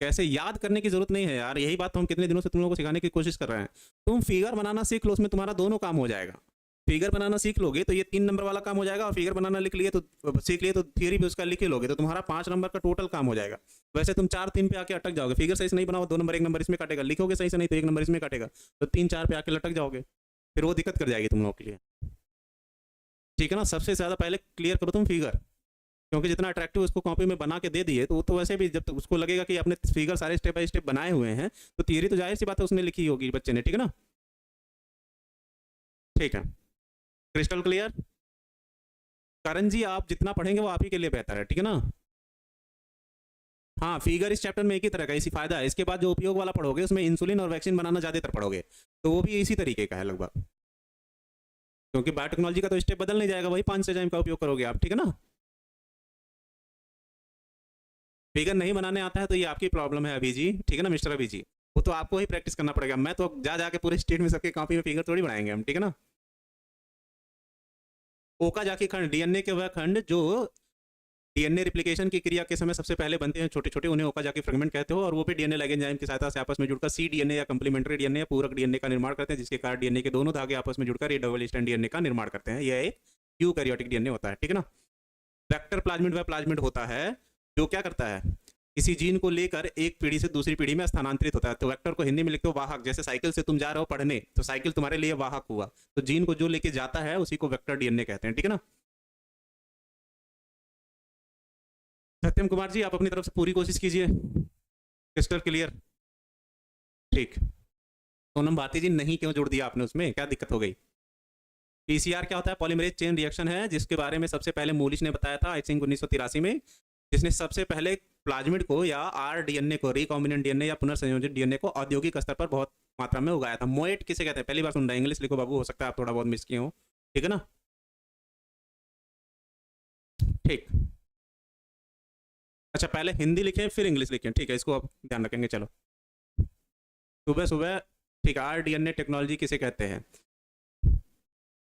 कैसे याद करने की जरूरत नहीं है यार, यही बात तो हम कितने दिनों से तुम लोगों को सिखाने की कोशिश कर रहे हैं। तुम फिगर बनाना सीख लो, उसमें तुम्हारा दोनों काम हो जाएगा। फिगर बनाना सीख लोगे तो ये 3 नंबर वाला काम हो जाएगा, और फिगर बनाना लिख लिए तो सीख लिए तो थियरी भी उसका लिख ही लोगे, तो तुम्हारा 5 नंबर का टोटल काम हो जाएगा। वैसे तुम 4-3 पे आके अटक जाओगे, फिगर सही से नहीं बनाओ 2 नंबर 1 नंबर इसमें काटेगा, लिखोगे सही से नहीं तो 1 नंबर इसमें काटेगा, तो 3-4 पे आके लटक जाओगे, फिर वो दिक्कत कर जाएगी तुम लोगों के लिए, ठीक है ना। सबसे ज्यादा पहले क्लियर करो तुम फिगर, क्योंकि जितना अट्रैक्टिव उसको कॉपी में बना के दे दिए, तो वो तो वैसे भी जब तक उसको लगेगा कि आपने फिगर सारे स्टेप बाय स्टेप बनाए हुए हैं, तो थियरी तो जाहिर सी बात है उसने लिखी होगी बच्चे ने, ठीक है ना। ठीक है, क्रिस्टल क्लियर। करण जी आप जितना पढ़ेंगे वो आप ही के लिए बेहतर है, ठीक है ना। हाँ, फिगर इस चैप्टर में एक ही तरह का इसी फायदा है। इसके बाद जो उपयोग वाला पढ़ोगे उसमें इंसुलिन और वैक्सीन बनाना ज्यादातर पढ़ोगे, तो वो भी इसी तरीके का है लगभग, क्योंकि बायोटेक्नोलॉजी का तो स्टेप बदल नहीं जाएगा, वही 5 एंजाइम का उपयोग करोगे आप, ठीक है ना। फिगर नहीं बनाने आता है तो ये आपकी प्रॉब्लम है अभी जी, ठीक है ना मिस्टर अभी जी, वो तो आपको ही प्रैक्टिस करना पड़ेगा। मैं तो जा जाके पूरे स्टेट में सबके कॉपी में फिगर थोड़ी बनाएंगे हम, ठीक है ना। ओकाजाकी खंड, डीएनए के वह खंड जो डीएनए रिप्लिकेशन की क्रिया के समय सबसे पहले बनते हैं, छोटे छोटे, उन्हें ओकाजाकी फ्रेगमेंट कहते हो, और वो भी डीएनए लिगेंड एंजाइम की सहायता से आपस में जुड़कर सी डीएनए या कंप्लीमेंट्री डीएनए या पूरक डीएनए का निर्माण करते हैं, जिसके कारण डीएनए के दोनों धागे आपस में जुड़कर ये डबल स्ट्रैंड डीएनए का निर्माण करते हैं। यह एक यूकैरियोटिक डीएनए होता है, ठीक है ना। वेक्टर प्लाज्मिड वह प्लाज्मिड होता है जो क्या करता है, किसी जीन को लेकर एक पीढ़ी से दूसरी पीढ़ी में स्थानांतरित होता है। तो वेक्टर को हिंदी में लिखते हो वाहक, जैसे साइकिल से तुम जा रहे हो पढ़ने, तो साइकिल तुम्हारे लिए वाहक हुआ, तो जीन को जो लेके जाता है उसी को वेक्टर डीएनए कहते हैं, ठीक है ना। सत्यम कुमार जी आप अपनी तरफ से पूरी कोशिश कीजिए, क्रिस्टल क्लियर। ठीक, सोनम भारती जी नहीं क्यों जोड़ दिया आपने, उसमें क्या दिक्कत हो गई। पीसीआर क्या होता है, पॉलीमरेज चेन रिएक्शन है, जिसके बारे में सबसे पहले मूलिश ने बताया था आई थिंक 1983 में, जिसने सबसे पहले प्लाज्मिड को या आरडीएनए को, रिकॉम्बिनेंट डीएनए या पुनर्संयोजित डीएनए को औद्योगिक स्तर पर बहुत मात्रा में उगाया था। मोएट किसे कहते हैं, पहली बार सुन रहे हैं, इंग्लिश लिखो बाबू, हो सकता है आप थोड़ा बहुत मिस किए हो, ठीक है ना। ठीक, अच्छा पहले हिंदी लिखें फिर इंग्लिश लिखें, ठीक है, इसको आप ध्यान रखेंगे। चलो सुबह सुबह, ठीक है। आरडीएनए टेक्नोलॉजी किसे कहते हैं,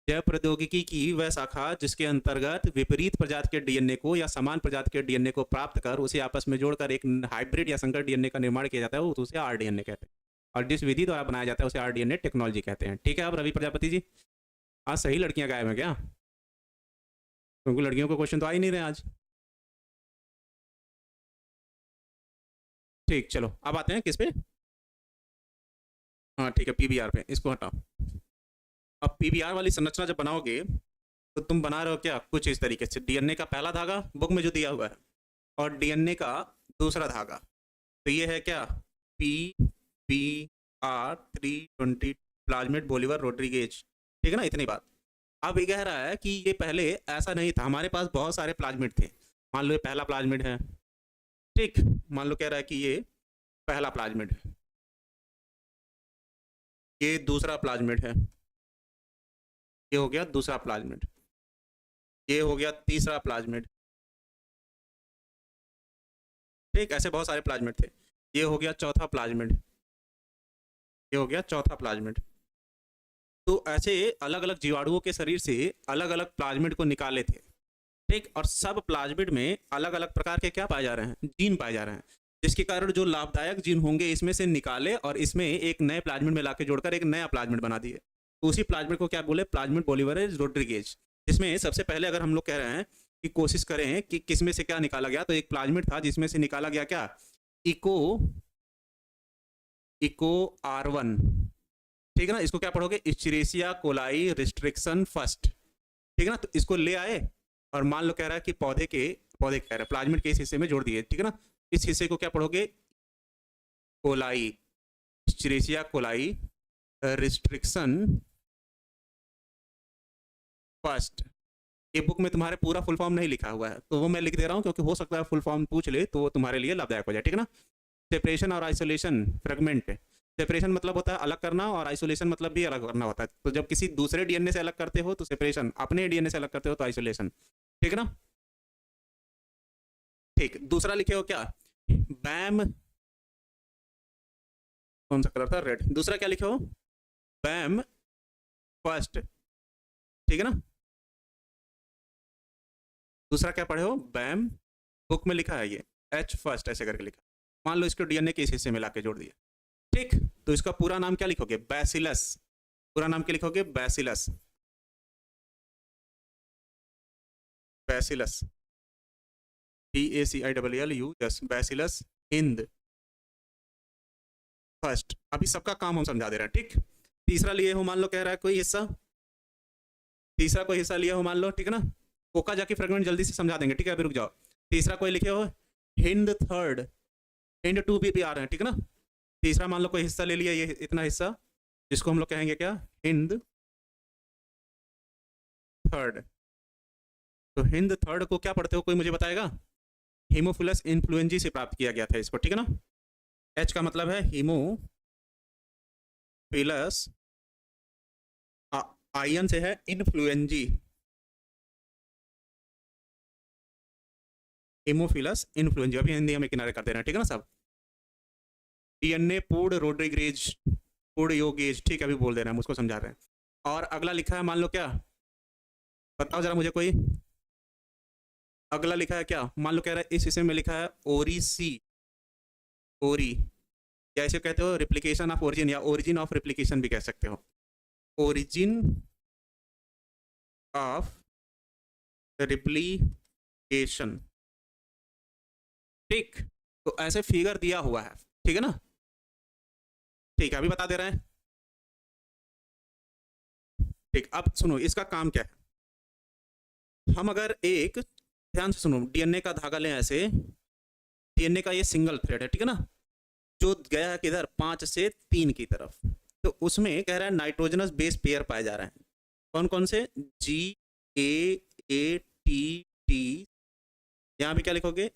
जैव प्रौद्योगिकी की वह शाखा जिसके अंतर्गत विपरीत प्रजाति के डीएनए को या समान प्रजाति के डीएनए को प्राप्त कर उसे आपस में जोड़कर एक हाइब्रिड या संकर डीएनए का निर्माण किया जाता है, उसे आरडीएनए कहते हैं, और जिस विधि द्वारा बनाया जाता है उसे आरडीएनए टेक्नोलॉजी कहते हैं, ठीक है। अब रवि प्रजापति जी, आज सही लड़कियां गायब हैं क्या, क्योंकि लड़कियों को क्वेश्चन तो आ ही नहीं रहे आज। ठीक, चलो अब आते हैं किस पे, हाँ ठीक है, पीबीआर पे, इसको हटाओ। अब पीबीआर वाली संरचना जब बनाओगे तो तुम बना रहे हो क्या, कुछ इस तरीके से, डीएनए का पहला धागा बुक में जो दिया हुआ है, और डीएनए का दूसरा धागा, तो ये है क्या, PBR320 प्लाज्मिड बोलिवर रोड्रिगेज, ठीक है ना, इतनी बात। अब ये कह रहा है कि ये पहले ऐसा नहीं था, हमारे पास बहुत सारे प्लाज्मिड थे। मान लो ये पहला प्लाज्मिड है, ठीक, मान लो कह रहा है कि ये पहला प्लाज्मिड है, ये दूसरा प्लाज्मिड है, ये हो गया दूसरा प्लाज्मिड, ये हो गया तीसरा प्लाज्मिड, ठीक, ऐसे बहुत सारे प्लाज्मिड थे। ये हो गया चौथा प्लाज्मिड, ये हो गया चौथा प्लाज्मिड। तो ऐसे अलग अलग जीवाणुओं के शरीर से अलग अलग प्लाज्मिड को निकाले थे, ठीक, और सब प्लाज्मिड में अलग अलग प्रकार के क्या पाए जा रहे हैं, जीन पाए जा रहे हैं, जिसके कारण जो लाभदायक जीन होंगे इसमें से निकाले और इसमें एक नए प्लाज्मिड में लाके जोड़कर एक नया प्लाज्मिड बना दिए। तो उसी प्लाज्मिड को क्या बोले, प्लाज्मिड बोलिवरेज रोड्रिगेज। जिसमें सबसे पहले अगर हम लोग कह रहे हैं कि कोशिश करें कि किसमें से क्या निकाला गया, तो एक प्लाज्मिड था जिसमें से निकाला गया क्या, इको R1, ठीक है ना। इसको क्या पढ़ोगे, इस्चेरिशिया कोलाई रिस्ट्रिक्शन फर्स्ट, ठीक है ना। तो इसको ले आए और मान लो कह रहा है कि पौधे कह रहा है प्लाज्मिड के इस हिस्से में जोड़ दिए, ठीक है ना। इस हिस्से को क्या पढ़ोगे, कोलाई, इस्चेरिशिया कोलाई रिस्ट्रिक्शन फर्स्ट। ये बुक में तुम्हारे पूरा फुल फॉर्म नहीं लिखा हुआ है, तो वो मैं लिख दे रहा हूँ क्योंकि हो सकता है फुल फॉर्म पूछ ले तो वो तुम्हारे लिए लाभदायक हो जाए, ठीक है ना। सेपरेशन और आइसोलेशन फ्रेगमेंट, सेपरेशन मतलब होता है अलग करना और आइसोलेशन मतलब भी अलग करना होता है। तो जब किसी दूसरे डीएनए से अलग करते हो तो सेपरेशन, अपने डीएनए से अलग करते हो तो आइसोलेशन, ठीक है ना। ठीक, दूसरा लिखे हो क्या, बैम, कौन सा कलर था, रेड। दूसरा क्या लिखे हो, बैम फर्स्ट, ठीक है ना। दूसरा क्या पढ़े हो, बैम, बुक में लिखा है ये H फर्स्ट ऐसे करके लिखा। मान लो इसको डीएनए के इस हिस्से में लाके जोड़ दिया, ठीक। तो इसका पूरा नाम क्या लिखोगे, बैसिलस, पूरा नाम क्या लिखोगे, bacillus, bacillus, BACILLUS, bacillus Hind first. अभी सबका काम हम समझा दे रहे हैं, ठीक। तीसरा लिए हो, मान लो कह रहा है कोई हिस्सा, तीसरा कोई हिस्सा लिया हो मान लो, ठीक है ना। कोका जाके फ्रेगमेंट जल्दी से समझा देंगे, ठीक है, अभी रुक जाओ। तीसरा कोई लिखे हो, हिंद थर्ड, हिंद 2 भी आ रहे हैं, ठीक है ना। तीसरा मान लो कोई हिस्सा ले लिया, ये इतना हिस्सा, जिसको हम लोग कहेंगे क्या, हिंद थर्ड। तो हिंद थर्ड को क्या पढ़ते हो, कोई मुझे बताएगा, हीमोफिलस इन्फ्लुएंजी से प्राप्त किया गया था इसको, ठीक है ना। H का मतलब है हीमोफिलस, आयन से है इन्फ्लुएंजी, हीमोफिलस इन्फ्लुएंजी, अभी हिंदी में किनारे कर दे रहे हैं, ठीक है ना सब। डीएनए पूर्ण रोड्रिगेज, पूर्ण योगेज, ठीक है, अभी बोल दे रहे हैं, मुझको समझा रहे हैं। और अगला लिखा है मान लो क्या, बताओ जरा मुझे कोई, अगला लिखा है क्या, मान लो कह रहा है इस हिस्से में लिखा है ओरीसी, ओरी, या इसे कहते हो रिप्लिकेशन ऑफ ओरिजिन या ओरिजिन ऑफ रिप्लिकेशन भी कह सकते हो, ओरिजिन ऑफ रिप्लिकेशन, ठीक। तो ऐसे फिगर दिया हुआ है, ठीक है ना, ठीक है, अभी बता दे रहे हैं, ठीक। अब सुनो इसका काम क्या है, हम अगर एक, ध्यान से सुनो, डीएनए का धागा लें ऐसे, डीएनए का ये सिंगल थ्रेड है, ठीक है ना, जो गया है किधर, 5 से 3 की तरफ। तो उसमें कह रहा है नाइट्रोजनस बेस पेयर पाए जा रहे हैं, कौन कौन से, GAATT, यहाँ भी क्या लिखोगे,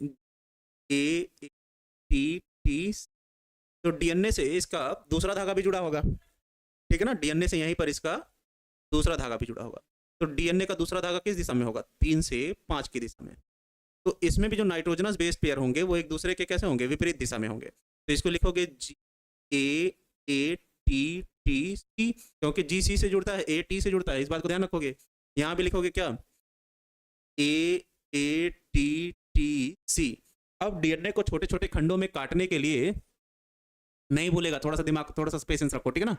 AATT। तो डीएनए से इसका दूसरा धागा भी जुड़ा होगा, ठीक है ना, डीएनए से यहीं पर इसका दूसरा धागा भी जुड़ा होगा। तो डीएनए का दूसरा धागा किस दिशा में होगा, 3 से 5 की दिशा में। तो इसमें भी जो नाइट्रोजनस बेस पेयर होंगे वो एक दूसरे के कैसे होंगे, विपरीत दिशा में होंगे। तो इसको लिखोगे GAATT, क्योंकि GC से जुड़ता है, AT से जुड़ता है, इस बात को ध्यान रखोगे। यहाँ भी लिखोगे क्या, AATTC। अब डीएनए को छोटे छोटे खंडों में काटने के लिए, नहीं भूलेगा, थोड़ा सा दिमाग, थोड़ा सा स्पेस रखो, ठीक है ना।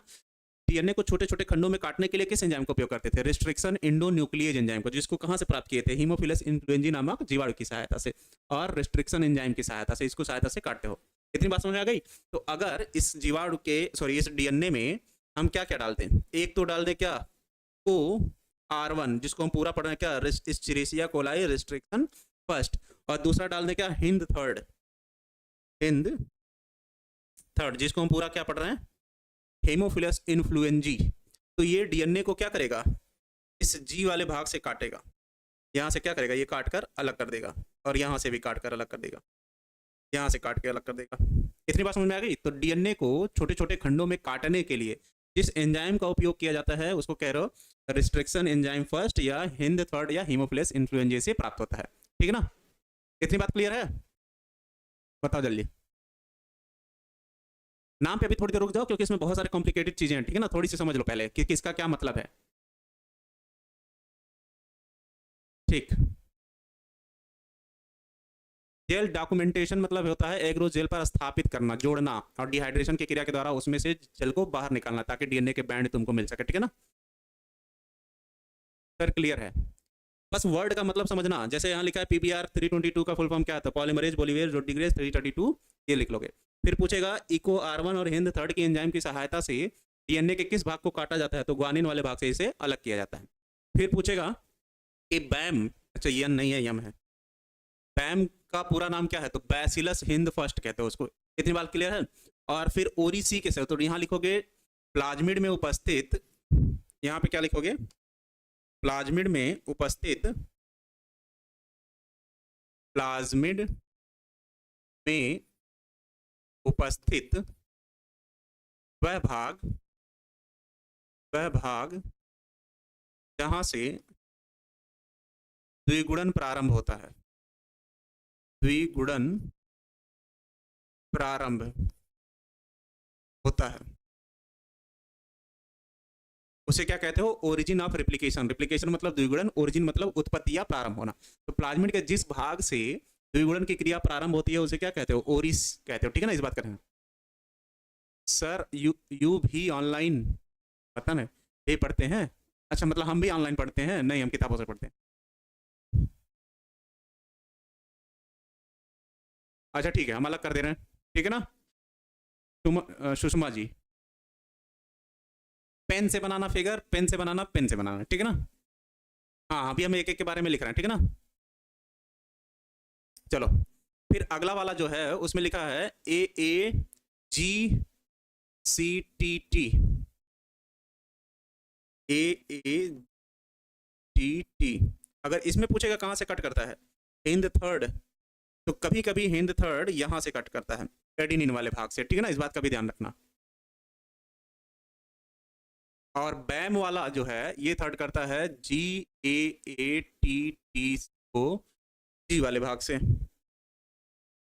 डीएनए को छोटे छोटे खंडों में काटने के लिए किस एंजाइम का उपयोग करते थे, रिस्ट्रिक्शन इंडोन्यूक्लियेज एंजाइम को, जिसको कहां से प्राप्त किए थे, हीमोफिलस इन्फ्लुएंजी नामक जीवाणु की सहायता से, और रिस्ट्रिक्शन एंजाइम की सहायता से, इसको सहायता से काटते हो। इतनी बात समझ आ गई। तो अगर इस जीवाणु के, सॉरी, इस डीएनए में हम क्या क्या डालते हैं, एक तो डाल दे क्या, OR1, जिसको हम पूरा पढ़ रहे हैं क्या, इस्चेरिशिया कोलाई रिस्ट्रिक्शन फर्स्ट, और दूसरा डाल दें क्या, हिंद थर्ड, हिंद थर्ड, जिसको हम पूरा क्या पढ़ रहे हैं, हेमोफिलस इन्फ्लुएंजी। तो ये डीएनए को क्या करेगा, इस जी वाले भाग से काटेगा, यहाँ से क्या करेगा, ये काट कर अलग कर देगा, और यहाँ से भी काट कर अलग कर देगा, यहाँ से काट के अलग कर देगा। इतनी बात समझ में आ गई। तो डीएनए को छोटे छोटे खंडों में काटने के लिए जिस एंजाइम का उपयोग किया जाता है उसको कह रहे हो रिस्ट्रिक्शन एंजाइम फर्स्ट, या हिंद थर्ड, या हीमोफिलस इन्फ्लुएंजा से प्राप्त होता है। ठीक है ना, इतनी बात क्लियर है? बताओ जल्दी। नाम पे भी थोड़ी देर रुक जाओ, क्योंकि इसमें बहुत सारे कॉम्प्लिकेटेड चीजें हैं। ठीक है ना, थोड़ी सी समझ लो पहले कि किसका क्या मतलब है। ठीक, जेल डॉक्यूमेंटेशन मतलब होता है एग जेल पर स्थापित करना, जोड़ना, और डिहाइड्रेशन की क्रिया के द्वारा उसमें से जेल को बाहर निकालना, ताकि डीएनए के बैंड तुमको मिल सके। ठीक है ना, सर क्लियर है? बस वर्ड का मतलब समझना। जैसे यहाँ लिखा है पीबीआर 322 का फुल फॉर्म क्या था, पॉलीमरेज बोलीवेज रोडिग्रेज 332, ये लिख लोगे। फिर पूछेगा इको R1 और हिंद थर्ड की एंजाइम की सहायता से डीएनए के किस भाग को काटा जाता है, तो ग्वानिन वाले भाग से इसे अलग किया जाता है। फिर पूछेगा कि बैम, अच्छा यन नहीं है, यम है, बैम का पूरा नाम क्या है, तो बैसिलस हिंद फर्स्ट कहते हैं उसको। इतनी बात क्लियर है? और फिर ओरिसी कैसे, तो यहाँ लिखोगे प्लाज्मिड में उपस्थित, यहाँ पे क्या लिखोगे, प्लाज्मिड में उपस्थित, प्लाज्मिड में उपस्थित वह भाग जहां से द्विगुणन प्रारंभ होता है, द्विगुणन प्रारंभ होता है, उसे क्या कहते हो, ओरिजिन ऑफ रिप्लिकेशन। रिप्लिकेशन मतलब द्विगुणन, ओरिजिन मतलब उत्पत्ति या प्रारंभ होना। तो प्लाज्मिड के जिस भाग से द्विगुणन की क्रिया प्रारंभ होती है उसे क्या कहते हो, ओरिस कहते हो। ठीक है ना, इस बात करें सर, यू भी ऑनलाइन पता नहीं ये पढ़ते हैं? अच्छा, मतलब हम भी ऑनलाइन पढ़ते हैं? नहीं, हम किताबों से पढ़ते हैं। अच्छा ठीक है, हम अलग कर दे रहे हैं। ठीक है ना, सुषमा जी, पेन से बनाना फिगर, पेन से बनाना, पेन से बनाना। ठीक है ना, हाँ अभी हम एक एक के बारे में लिख रहे हैं। ठीक है ना, चलो फिर अगला वाला जो है उसमें लिखा है AAGCTT, AAGT। अगर इसमें पूछेगा कहां से कट करता है, हिंद थर्ड, तो कभी कभी हिंद थर्ड यहां से कट करता है, एडिनिन वाले भाग से। ठीक है ना, इस बात का भी ध्यान रखना। और बैम वाला जो है ये थर्ड करता है GAATT को जी वाले भाग से।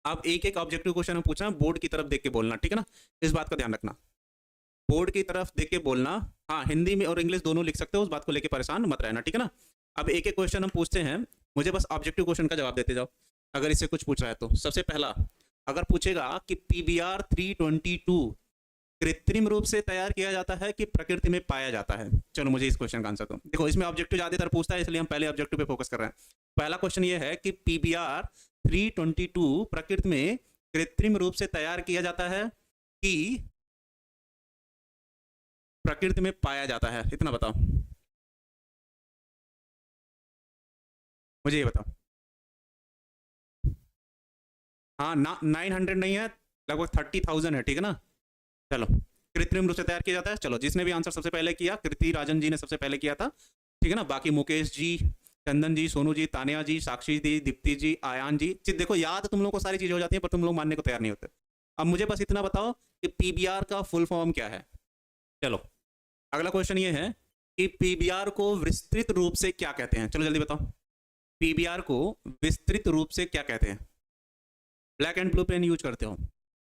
अब एक एक ऑब्जेक्टिव क्वेश्चन में पूछना, बोर्ड की तरफ देख के बोलना। ठीक है ना, इस बात का ध्यान रखना, बोर्ड की तरफ देख के बोलना। हाँ, हिंदी में और इंग्लिश दोनों लिख सकते हो, उस बात को लेके परेशान मत रहना। ठीक है ना, अब एक एक क्वेश्चन हम पूछते हैं, मुझे बस ऑब्जेक्टिव क्वेश्चन का जवाब देते जाओ अगर इससे कुछ पूछ रहा है तो। सबसे पहला अगर पूछेगा कि PBR 322 कृत्रिम रूप से तैयार किया जाता है कि प्रकृति में पाया जाता है, चलो मुझे इस क्वेश्चन का आंसर दो। देखो इसमें ऑब्जेक्टिव ज्यादातर पूछता है, इसलिए हम पहले ऑब्जेक्टिव पे फोकस कर रहे हैं। पहला क्वेश्चन ये है कि PBR 322 प्रकृति में कृत्रिम रूप से तैयार किया जाता है कि प्रकृति में पाया जाता है, इतना बताओ मुझे, ये बताओ। हाँ ना, 900 नहीं है, लगभग 30,000 है। ठीक है ना, चलो कृत्रिम रूप से तैयार किया जाता है। चलो जिसने भी आंसर सबसे पहले किया, कृति राजन जी ने सबसे पहले किया था। ठीक है ना, बाकी मुकेश जी, चंदन जी, सोनू जी, तानिया जी, साक्षी जी, दीप्ति जी, आयान जी। देखो याद तुम लोग को सारी चीजें हो जाती है, पर तुम लोग मानने को तैयार नहीं होते। अब मुझे बस इतना बताओ कि PBR का फुल फॉर्म क्या है। चलो अगला क्वेश्चन ये है कि PBR को विस्तृत रूप से क्या कहते हैं, चलो जल्दी बताओ। PBR को विस्तृत रूप से क्या कहते हैं? Black and blue pen use करते हो?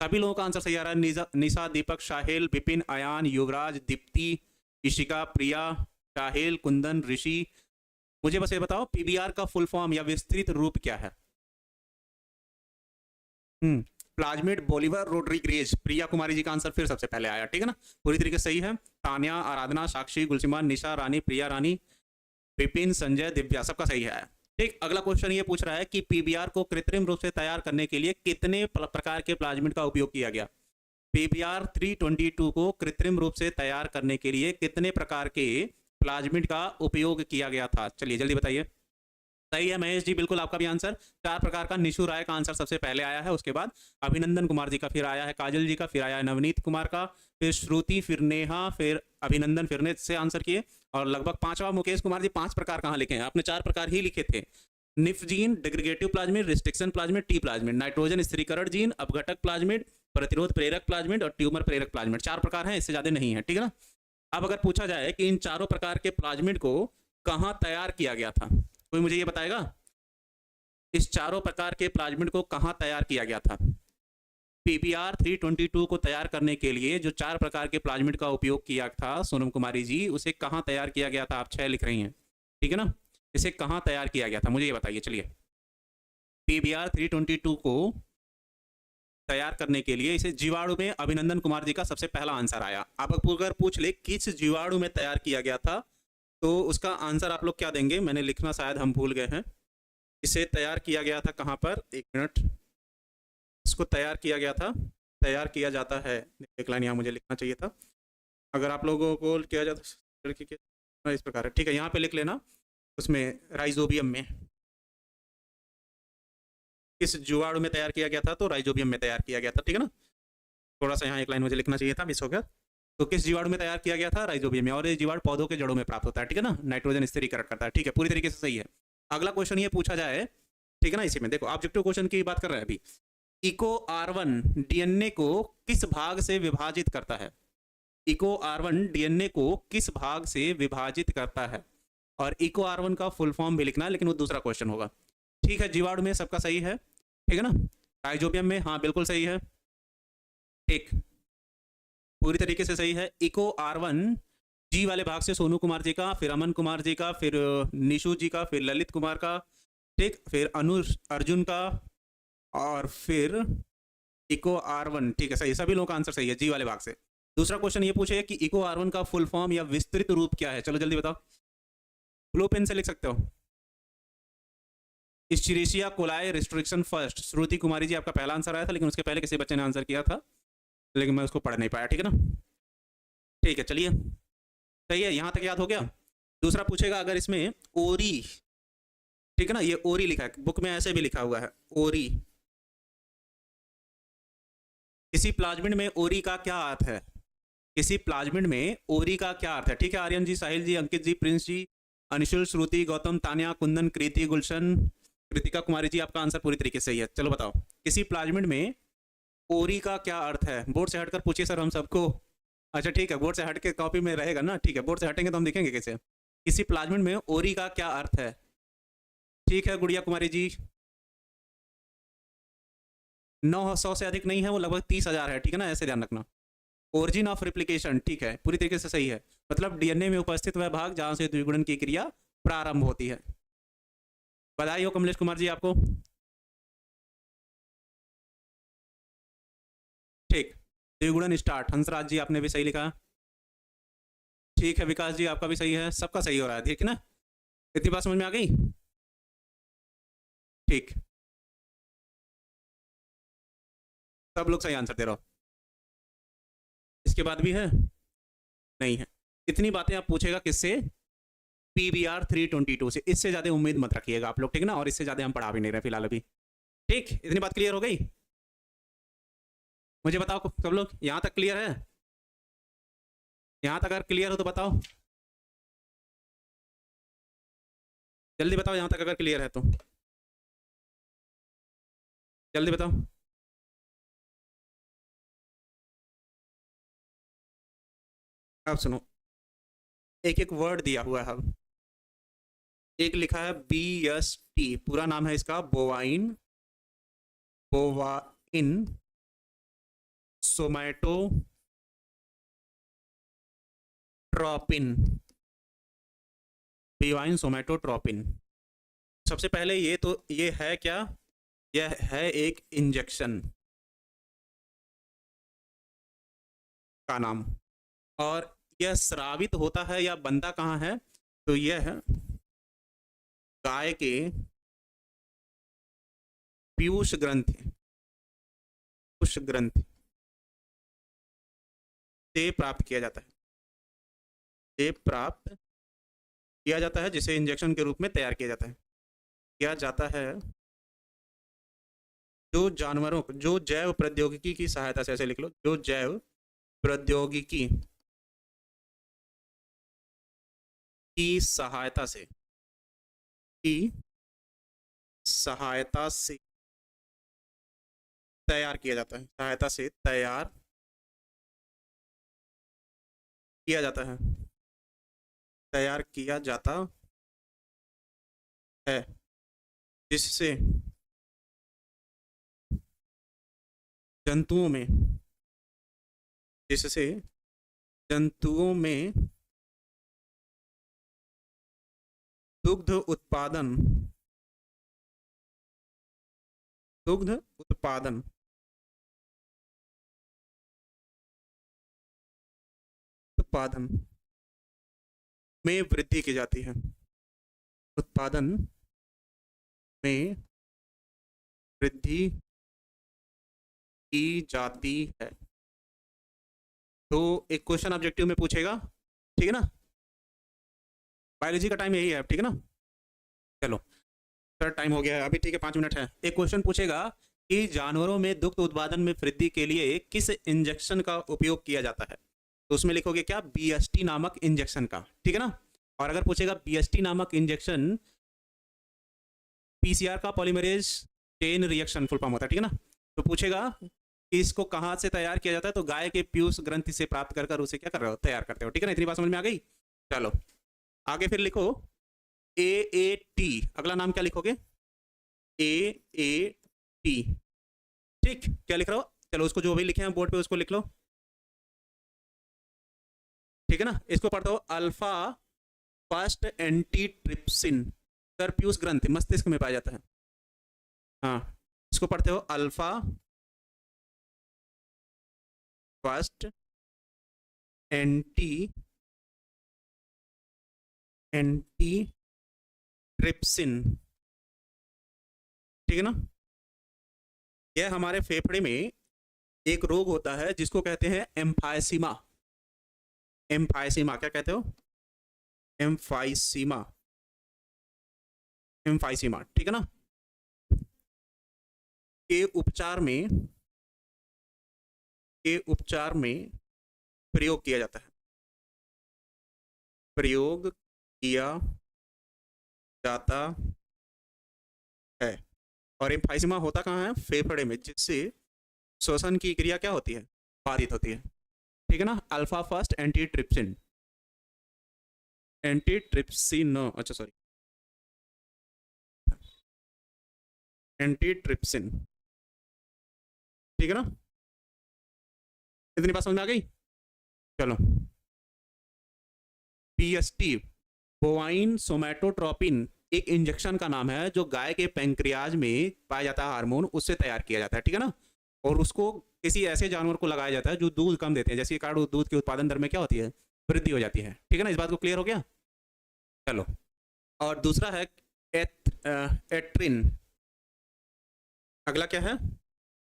सभी लोगों का आंसर सही आ रहा है। निशा, दीपक, शाहिल, विपिन, अयान, युवराज, दीप्ति, इशिका, प्रिया, शाहिल, कुंदन, ऋषि। मुझे बस ये बताओ PBR का फुल फॉर्म या विस्तृत रूप क्या है? Plasmid Bolivar रोड्रिग्रेज। प्रिया कुमारी जी का आंसर फिर सबसे पहले आया। ठीक है ना, पूरी तरीके से सही है। तानिया, आराधना, साक्षी, गुलसिमान, निशा, रानी, प्रिया रानी, विपिन, संजय, दिव्या, सबका सही है। ठीक, अगला क्वेश्चन ये पूछ रहा है कि PBR को कृत्रिम रूप से तैयार करने के लिए कितने प्रकार के प्लाज्मिड का उपयोग किया गया? PBR 322 को कृत्रिम रूप से तैयार करने के लिए कितने प्रकार के प्लाज्मिड का उपयोग किया गया था? चलिए जल्दी बताइए। सही है महेश जी, बिल्कुल आपका भी आंसर। 4 प्रकार का निशु राय का आंसर सबसे पहले आया है, उसके बाद अभिनंदन कुमार जी का, फिर आया है काजल जी का, फिर आया है नवनीत कुमार का, फिर श्रुति, फिर नेहा, फिर अभिनंदन, फिर ने से आंसर किए। और लगभग 5वां मुकेश कुमार जी। 5 प्रकार कहाँ लिखे हैं आपने? 4 प्रकार ही लिखे थे। Nif gene, degradative plasmid, restriction plasmid, T plasmid, nitrogen स्थिरीकरण जीन, अपघटक प्लाज्मिड, प्रतिरोध प्रेरक प्लाज्मिड और ट्यूमर प्रेरक प्लाज्मिड। 4 प्रकार हैं, इससे ज्यादा नहीं है, ठीक है ना। अब अगर पूछा जाए कि इन चारों प्रकार के प्लाज्मिड को कहाँ तैयार किया गया था, कोई मुझे ये बताएगा? इस चारों प्रकार के प्लाज्मिड को कहाँ तैयार किया गया था? पीपीआर 322 को तैयार करने के लिए जो 4 प्रकार के प्लाज्मिड का उपयोग किया था सोनम कुमारी जी, उसे कहाँ तैयार किया गया था? आप 6 लिख रही हैं, ठीक है ना। इसे कहाँ तैयार किया गया था, मुझे ये बताइए। चलिए, पीबीआर 322 को तैयार करने के लिए इसे जीवाणु में अभिनंदन कुमार जी का सबसे पहला आंसर आया। अब अगर पूछ ले किस जीवाणु में तैयार किया गया था, तो उसका आंसर आप लोग क्या देंगे? मैंने लिखना शायद हम भूल गए हैं। इसे तैयार किया गया था कहाँ पर? एक मिनट, इसको तैयार किया गया था, तैयार किया जाता है, एक लाइन यहाँ मुझे लिखना चाहिए था। अगर आप लोगों को किया जाता इस प्रकार है, ठीक है, यहाँ पे लिख लेना, उसमें राइजोबियम में। किस जीवाणु में तैयार किया गया था? तो राइजोबियम में तैयार किया गया था, ठीक है ना। थोड़ा सा यहाँ एक लाइन मुझे लिखना चाहिए था, मिस हो गया। तो किस जीवाणु में तैयार किया गया था? राइजोबियम में। और ये जीवाणु पौधों के जड़ों में प्राप्त होता है, ठीक है ना, नाइट्रोजन स्थिरीकरण करता है, ठीक है, पूरी तरीके से सही है। अगला क्वेश्चन ये पूछा जाए, ठीक है ना, इसी में देखो ऑब्जेक्टिव क्वेश्चन की बात कर रहे हैं अभी। इको R1 डीएनए को किस भाग से विभाजित करता है? इको R1 डीएनए को किस भाग से विभाजित करता है? और इको R1 का फुल फॉर्म भी लिखना है, लेकिन वो दूसरा क्वेश्चन होगा, ठीक है। जीवाणु में सबका सही है, ठीक है ना। राइजोबियम में हाँ बिल्कुल सही है, ठीक, पूरी तरीके से सही है। इको R1 जी वाले भाग से सोनू कुमार जी का, फिर अमन कुमार जी का, फिर निशु जी का, फिर ललित कुमार का, ठीक, फिर अनुज अर्जुन का, और फिर इको R1, ठीक है, सही, सभी लोगों का आंसर सही है जी वाले भाग से। दूसरा क्वेश्चन ये पूछे कि इको R1 का फुल फॉर्म या विस्तृत रूप क्या है? चलो जल्दी बताओ, ब्लू पेन से लिख सकते हो। इस्चीरिशिया कोलाई रिस्ट्रिक्शन फर्स्ट। श्रुति कुमारी जी आपका पहला आंसर आया था, लेकिन उसके पहले किसी बच्चे ने आंसर किया था, लेकिन मैं उसको पढ़ नहीं पाया, ठीक है ना। ठीक है, चलिए, सही है, यहां तक याद हो गया। दूसरा पूछेगा अगर इसमें ओरी, ठीक है ना, ये ओरी लिखा है, बुक में ऐसे भी लिखा हुआ है ओरी। किसी प्लाज्मिड में ओरी का क्या अर्थ है? किसी प्लाज्मिड में ओरी का क्या अर्थ है? ठीक है, आर्यन जी, साहिल जी, अंकित जी, प्रिंस जी, अनिशुल, श्रुति, गौतम, तानिया, कुंदन, कृति, गुलशन, कृतिका कुमारी जी, आपका आंसर पूरी तरीके से सही है। चलो बताओ, किसी प्लाज्मिड में ओरी का क्या अर्थ है? बोर्ड से हटकर पूछिए सर हम सबको। अच्छा ठीक है, बोर्ड से हट के कॉपी में रहेगा ना, ठीक है, बोर्ड से हटेंगे तो हम देखेंगे कैसे। किसी प्लाज्मिड में ओरी का क्या अर्थ है? ठीक है गुड़िया कुमारी जी, 900 से अधिक नहीं है, वो लगभग 30,000 है, ठीक है ना, ऐसे ध्यान रखना। ओरिजिन ऑफ रिप्लिकेशन, ठीक है, पूरी तरीके से सही है, मतलब डीएनए में उपस्थित वह भाग जहां से द्विगुणन की क्रिया प्रारंभ होती है। बधाई हो कमलेश कुमार जी आपको, ठीक, द्विगुणन स्टार्ट। हंसराज जी आपने भी सही लिखा, ठीक है, विकास जी आपका भी सही है, सबका सही हो रहा है, ठीक है ना। इतनी बात समझ में आ गई, ठीक, सब लोग सही आंसर दे रहे हो। इसके बाद भी है, नहीं है। इतनी बातें आप पूछेगा किससे? पीबीआर 322 से, इससे ज्यादा उम्मीद मत रखिएगा आप लोग, ठीक है ना, और इससे ज्यादा हम पढ़ा भी नहीं रहे फिलहाल अभी, ठीक। इतनी बात क्लियर हो गई? मुझे बताओ सब लोग, यहां तक क्लियर है? यहां तक अगर क्लियर हो तो बताओ, जल्दी बताओ, यहां तक अगर क्लियर है तो जल्दी बताओ। अब सुनो, एक एक वर्ड दिया हुआ है। एक लिखा है BST, पूरा नाम है इसका बोवाइन, बोवाइन सोमैटोट्रोपिन, बोवाइन सोमैटोट्रोपिन। सबसे पहले ये तो ये है क्या? यह है एक इंजेक्शन का नाम, और यह स्रावित होता है या बनता कहाँ है? तो यह गाय के पीयूष ग्रंथि, पीयूष ग्रंथि से प्राप्त किया जाता है, से प्राप्त किया जाता है, जिसे इंजेक्शन के रूप में तैयार किया जाता है। किया जाता है जो जानवरों जो जैव प्रौद्योगिकी की सहायता से, ऐसे लिख लो, जो जैव प्रौद्योगिकी की सहायता से, की सहायता से तैयार किया जाता है, सहायता से तैयार किया जाता है, तैयार किया जाता है, जिससे जंतुओं में, जिससे जंतुओं में दुग्ध उत्पादन, दुग्ध उत्पादन उत्पादन में वृद्धि की जाती है, उत्पादन में वृद्धि की जाती है। तो एक क्वेश्चन ऑब्जेक्टिव में पूछेगा, ठीक है ना, बायोलॉजी का टाइम यही है, ठीक है ना। चलो सर टाइम हो गया है अभी, ठीक है 5 मिनट है। एक क्वेश्चन पूछेगा कि जानवरों में दुग्ध उत्पादन में वृद्धि के लिए किस इंजेक्शन का उपयोग किया जाता है, तो उसमें लिखोगे क्या, बीएसटी नामक इंजेक्शन का, ठीक है ना। और अगर पूछेगा बीएसटी नामक इंजेक्शन पीसीआर का polymerase chain reaction full form होता है, ठीक है ना। तो पूछेगा कि इसको कहाँ से तैयार किया जाता है, तो गाय के पीयूष ग्रंथि से प्राप्त कर उसे क्या कर रहे हो, तैयार करते हो, ठीक है ना। इतनी बात समझ में आ गई। चलो आगे फिर लिखो ए ए टी, अगला नाम क्या लिखोगे, ए ए टी, ठीक, क्या लिख रहे हो, चलो उसको जो भी लिखे हैं बोर्ड पे उसको लिख लो, ठीक है ना। इसको पढ़ते हो alpha first anti trypsin, sir Piyush ग्रंथि मस्तिष्क में पाया जाता है, हाँ। इसको पढ़ते हो alpha first anti anti trypsin, ठीक है ना। यह हमारे फेफड़े में एक रोग होता है जिसको कहते हैं एम्फाइसीमा, एम्फाइसीमा क्या कहते हो, एम्फाइसीमा, एम्फाइसीमा, ठीक है ना। के उपचार में, के उपचार में प्रयोग किया जाता है, प्रयोग किया जाता है। और एम्फाइसीमा होता कहाँ है, फेफड़े में, जिससे श्वसन की क्रिया क्या होती है, बाधित होती है, ठीक है ना। Alpha first anti trypsin, anti trypsin, अच्छा सॉरी, एंटी ट्रिप्सिन, ठीक है ना। इतनी बात समझ में आ गई। चलो पीएसटी बोवाइन सोमैटोट्रोपिन एक इंजेक्शन का नाम है जो गाय के पैंक्रियाज में पाया जाता है हार्मोन, उससे तैयार किया जाता है, ठीक है ना। और उसको किसी ऐसे जानवर को लगाया जाता है जो दूध कम देते हैं, जैसे कारण दूध के उत्पादन दर में क्या होती है, वृद्धि हो जाती है, ठीक है ना। इस बात को क्लियर हो गया। चलो और दूसरा है एट्रिन, अगला क्या है,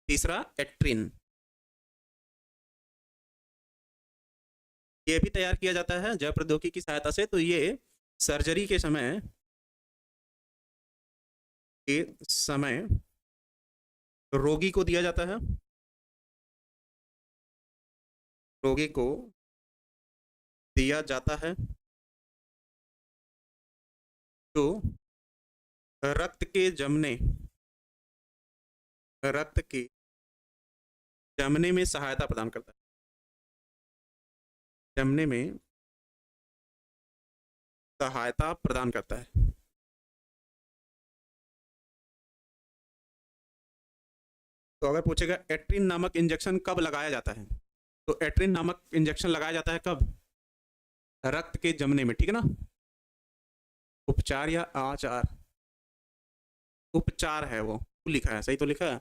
तीसरा एट्रिन, ये भी तैयार किया जाता है जैव प्रौद्योगिकी की सहायता से। तो ये सर्जरी के समय रोगी को दिया जाता है, रोगी को दिया जाता है, जो रक्त के जमने, रक्त के जमने में सहायता प्रदान करता है, जमने में सहायता प्रदान करता है। तो अगर पूछेगा एट्रिन नामक इंजेक्शन कब लगाया जाता है, तो एट्रिन नामक इंजेक्शन लगाया जाता है कब, रक्त के जमने में, ठीक है ना। उपचार या आचार, उपचार है वो लिखा है, सही तो लिखा है,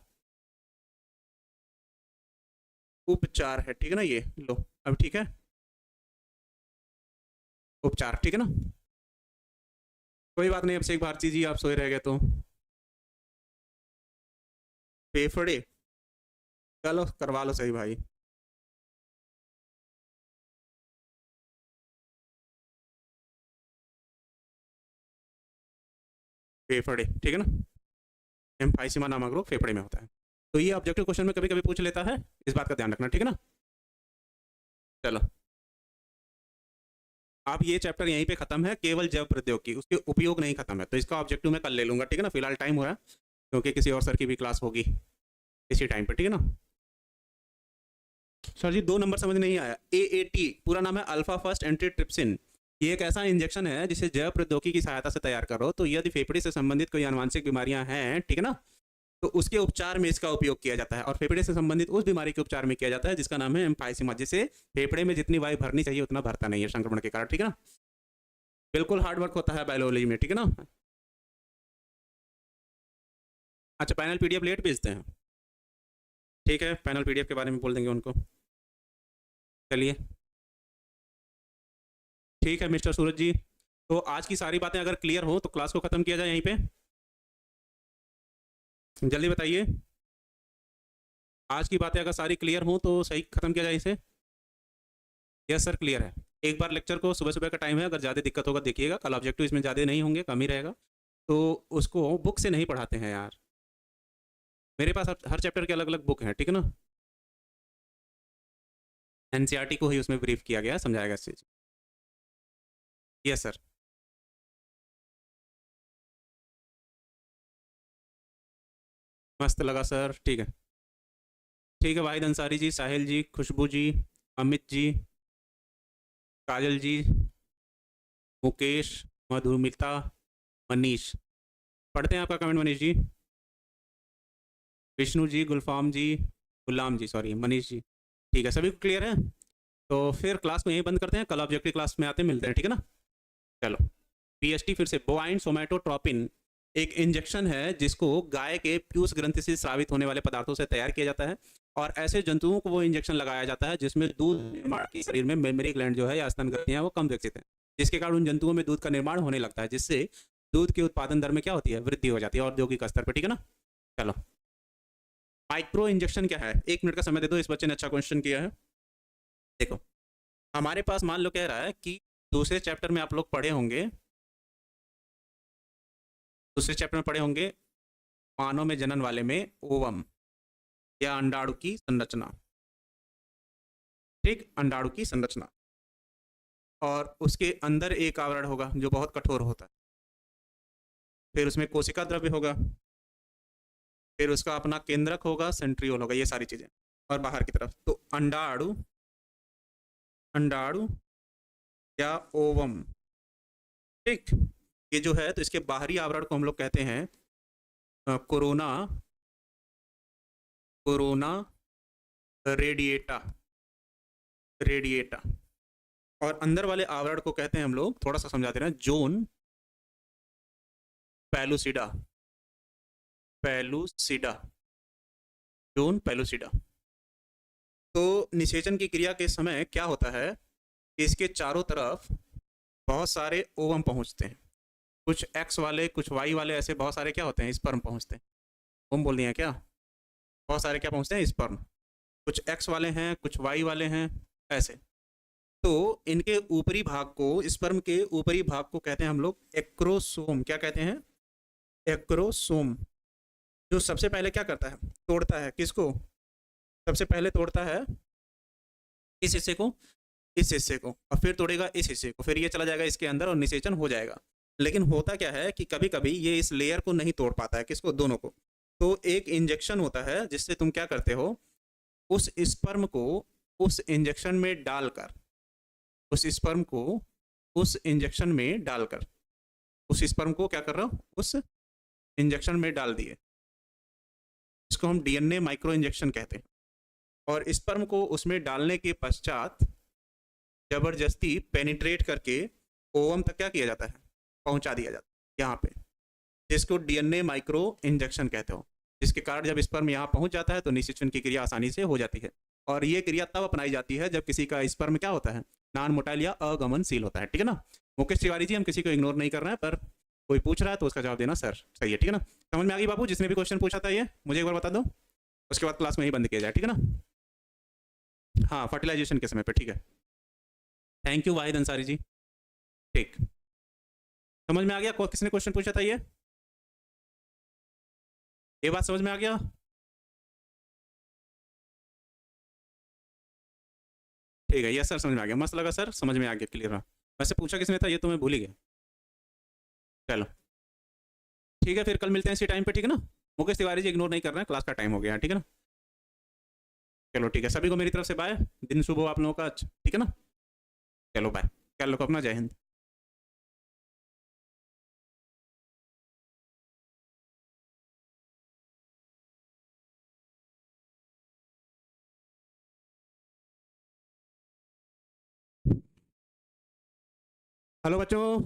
उपचार है, ठीक है ना। ये लो अब ठीक है, उपचार, ठीक है ना। कोई बात नहीं, अब से एक बार जी आप सोए रह गए तो फेफड़े, चलो करवा लो सही भाई। फेफड़े, ठीक है ना, एम्फाइसीमा नामक रोग फेफड़े में होता है। तो ये ऑब्जेक्टिव क्वेश्चन में कभी कभी पूछ लेता है, इस बात का ध्यान रखना, ठीक है ना। चलो अब ये चैप्टर यहीं पे खत्म है, केवल जैव प्रौद्योगिकी, उसके उपयोग नहीं खत्म है, तो इसका ऑब्जेक्टिव मैं कल ले लूंगा, ठीक है ना। फिलहाल टाइम हुआ है क्योंकि किसी और सर की भी क्लास होगी इसी टाइम पे, ठीक है ना। सर जी 2 नंबर समझ नहीं आया। AAT पूरा नाम है अल्फा फर्स्ट एंटीट्रिप्सिन। ये एक ऐसा इंजेक्शन है जिसे जैव प्रौद्योगिकी की सहायता से तैयार करो, तो यदि फेफड़े से संबंधित कोई आनुवंशिक बीमारियां हैं, ठीक है ना, तो उसके उपचार में इसका उपयोग किया जाता है, और फेफड़े से संबंधित उस बीमारी के उपचार में किया जाता है जिसका नाम है एम्फाइसीमा, जिसे फेफड़े में जितनी वायु भरनी चाहिए उतना भरता नहीं है संक्रमण के कारण, ठीक है ना। बिल्कुल हार्ड वर्क होता है बायोलॉजी में, ठीक है ना। अच्छा पैनल PDF लेट भेजते हैं, ठीक है, पैनल PDF के बारे में बोल देंगे उनको। चलिए ठीक है मिस्टर सूरज जी, तो आज की सारी बातें अगर क्लियर हो तो क्लास को खत्म किया जाए यहीं पे, जल्दी बताइए। आज की बातें अगर सारी क्लियर हो तो सही खत्म किया जाए इसे। यस सर क्लियर है। एक बार लेक्चर को सुबह सुबह का टाइम है, अगर ज़्यादा दिक्कत होगा देखिएगा, कल ऑब्जेक्टिव इसमें ज़्यादा नहीं होंगे, कम ही रहेगा, तो उसको बुक से नहीं पढ़ाते हैं यार, मेरे पास हर चैप्टर के अलग अलग बुक हैं, ठीक है ना। NCERT को ही उसमें ब्रीफ किया गया, समझाएगा इस चीज़। Yes sir. मस्त लगा सर, ठीक है, ठीक है। वाहिद अंसारी जी, साहिल जी, खुशबू जी, अमित जी, काजल जी, मुकेश, मधुमिता, मनीष, पढ़ते हैं आपका कमेंट मनीष जी, विष्णु जी, गुलफाम जी, गुलाम जी, सॉरी मनीष जी, ठीक है, सभी को क्लियर है। तो फिर क्लास को यहीं बंद करते हैं, कल ऑब्जेक्टिव क्लास में आते मिलते हैं, ठीक है ना। चलो PST फिर से, बोवाइन सोमैटोट्रोपिन एक इंजेक्शन है जिसको गाय के पीयूष ग्रंथि से स्रावित होने वाले पदार्थों से तैयार किया जाता है, और ऐसे जंतुओं को वो इंजेक्शन लगाया जाता है जिसमें दूध निर्माण की शरीर में मेमरी ग्लैंड जो है या स्तन ग्रंथियां वो कम विकसित हैं, जिसके कारण उन जंतुओं में दूध का निर्माण होने लगता है, जिससे दूध के उत्पादन दर में क्या होती है, वृद्धि हो जाती है औद्योगिक स्तर पर, ठीक है ना। चलो माइक्रो इंजेक्शन क्या है, 1 मिनट का समय दे दो, इस बच्चे ने अच्छा क्वेश्चन किया है। देखो हमारे पास मान लो कह रहा है कि दूसरे चैप्टर में आप लोग पढ़े होंगे, दूसरे चैप्टर में पढ़े होंगे मानव में जनन वाले में ओवम या अंडाणु की संरचना, ठीक, अंडाणु की संरचना, और उसके अंदर एक आवरण होगा जो बहुत कठोर होता है, फिर उसमें कोशिका द्रव्य होगा, फिर उसका अपना केंद्रक होगा, सेंट्रियोल होगा, ये सारी चीजें, और बाहर की तरफ तो अंडाणु, अंडाणु या ओवम, ठीक, ये जो है तो इसके बाहरी आवरण को हम लोग कहते हैं कोरोना, कोरोना रेडिएटा, रेडिएटा, और अंदर वाले आवरण को कहते हैं हम लोग, थोड़ा सा समझाते हैं, zone pellucida, pellucida, zone pellucida. तो निषेचन की क्रिया के समय क्या होता है, इसके चारों तरफ बहुत सारे ओवम पहुंचते हैं, कुछ X वाले, कुछ Y वाले, ऐसे बहुत सारे क्या होते हैं, स्पर्म पहुंचते हैं, ओम बोल दिए हैं क्या, बहुत सारे क्या पहुंचते हैं, स्पर्म, कुछ X वाले हैं, कुछ Y वाले हैं, ऐसे। तो इनके ऊपरी भाग को, स्पर्म के ऊपरी भाग को कहते हैं हम लोग एक्रोसोम, क्या कहते हैं, एक्रोसोम, जो सबसे पहले क्या करता है, तोड़ता है, किसको, सबसे पहले तोड़ता है इस हिस्से को, इस हिस्से को, और फिर तोड़ेगा इस हिस्से को, फिर ये चला जाएगा इसके अंदर और निषेचन हो जाएगा। लेकिन होता क्या है कि कभी कभी ये इस लेयर को नहीं तोड़ पाता है, किसको, दोनों को, तो एक इंजेक्शन होता है जिससे तुम क्या करते हो, उस स्पर्म को उस इंजेक्शन में डालकर, उस स्पर्म को उस इंजेक्शन में डालकर, उस स्पर्म को क्या कर रहा हूं, उस इंजेक्शन में डाल दिए, इसको हम DNA माइक्रो इंजेक्शन कहते हैं, और स्पर्म को उसमें डालने के पश्चात जबरदस्ती पेनिट्रेट करके ओवम तक क्या किया जाता है, पहुंचा दिया जाता है यहाँ पे, जिसको DNA माइक्रो इंजेक्शन कहते हो, जिसके कारण जब स्पर्म यहाँ पहुंच जाता है तो निषेचन की क्रिया आसानी से हो जाती है, और ये क्रिया तब अपनाई जाती है जब किसी का स्पर्म क्या होता है, नॉन मोटाइल या अगमनशील होता है, ठीक है ना। मुकेश तिवारी जी, हम किसी को इग्नोर नहीं कर रहे हैं, पर कोई पूछ रहा है तो उसका जवाब देना सर, सही है, ठीक है ना। समझ में आ गई बाबू, जिसने भी क्वेश्चन पूछा था ये मुझे एक बार बता दो, उसके बाद क्लास में ही बंद किया जाए, ठीक है ना। हाँ फर्टिलाइजेशन के समय पे, ठीक है, थैंक यू वाहिद अंसारी जी, ठीक, समझ में आ गया, किसने क्वेश्चन पूछा था ये, ये बात समझ में आ गया? ठीक है, यस सर, समझ में आ गया, मस्त लगा सर, समझ में आ गया, क्लियर रहा। वैसे पूछा किसने था ये तो मैं भूल ही गया। चलो ठीक है, फिर कल मिलते हैं इसी टाइम पे, ठीक है ना? मुकेश तिवारी जी इग्नोर नहीं करना है, क्लास का टाइम हो गया, ठीक है ना? चलो ठीक है, सभी को मेरी तरफ से बाय, दिन शुभ हो आप लोगों का, ठीक है ना? चलो बाय, ख्याल रखो अपना, जय हिंद। हेलो बच्चों।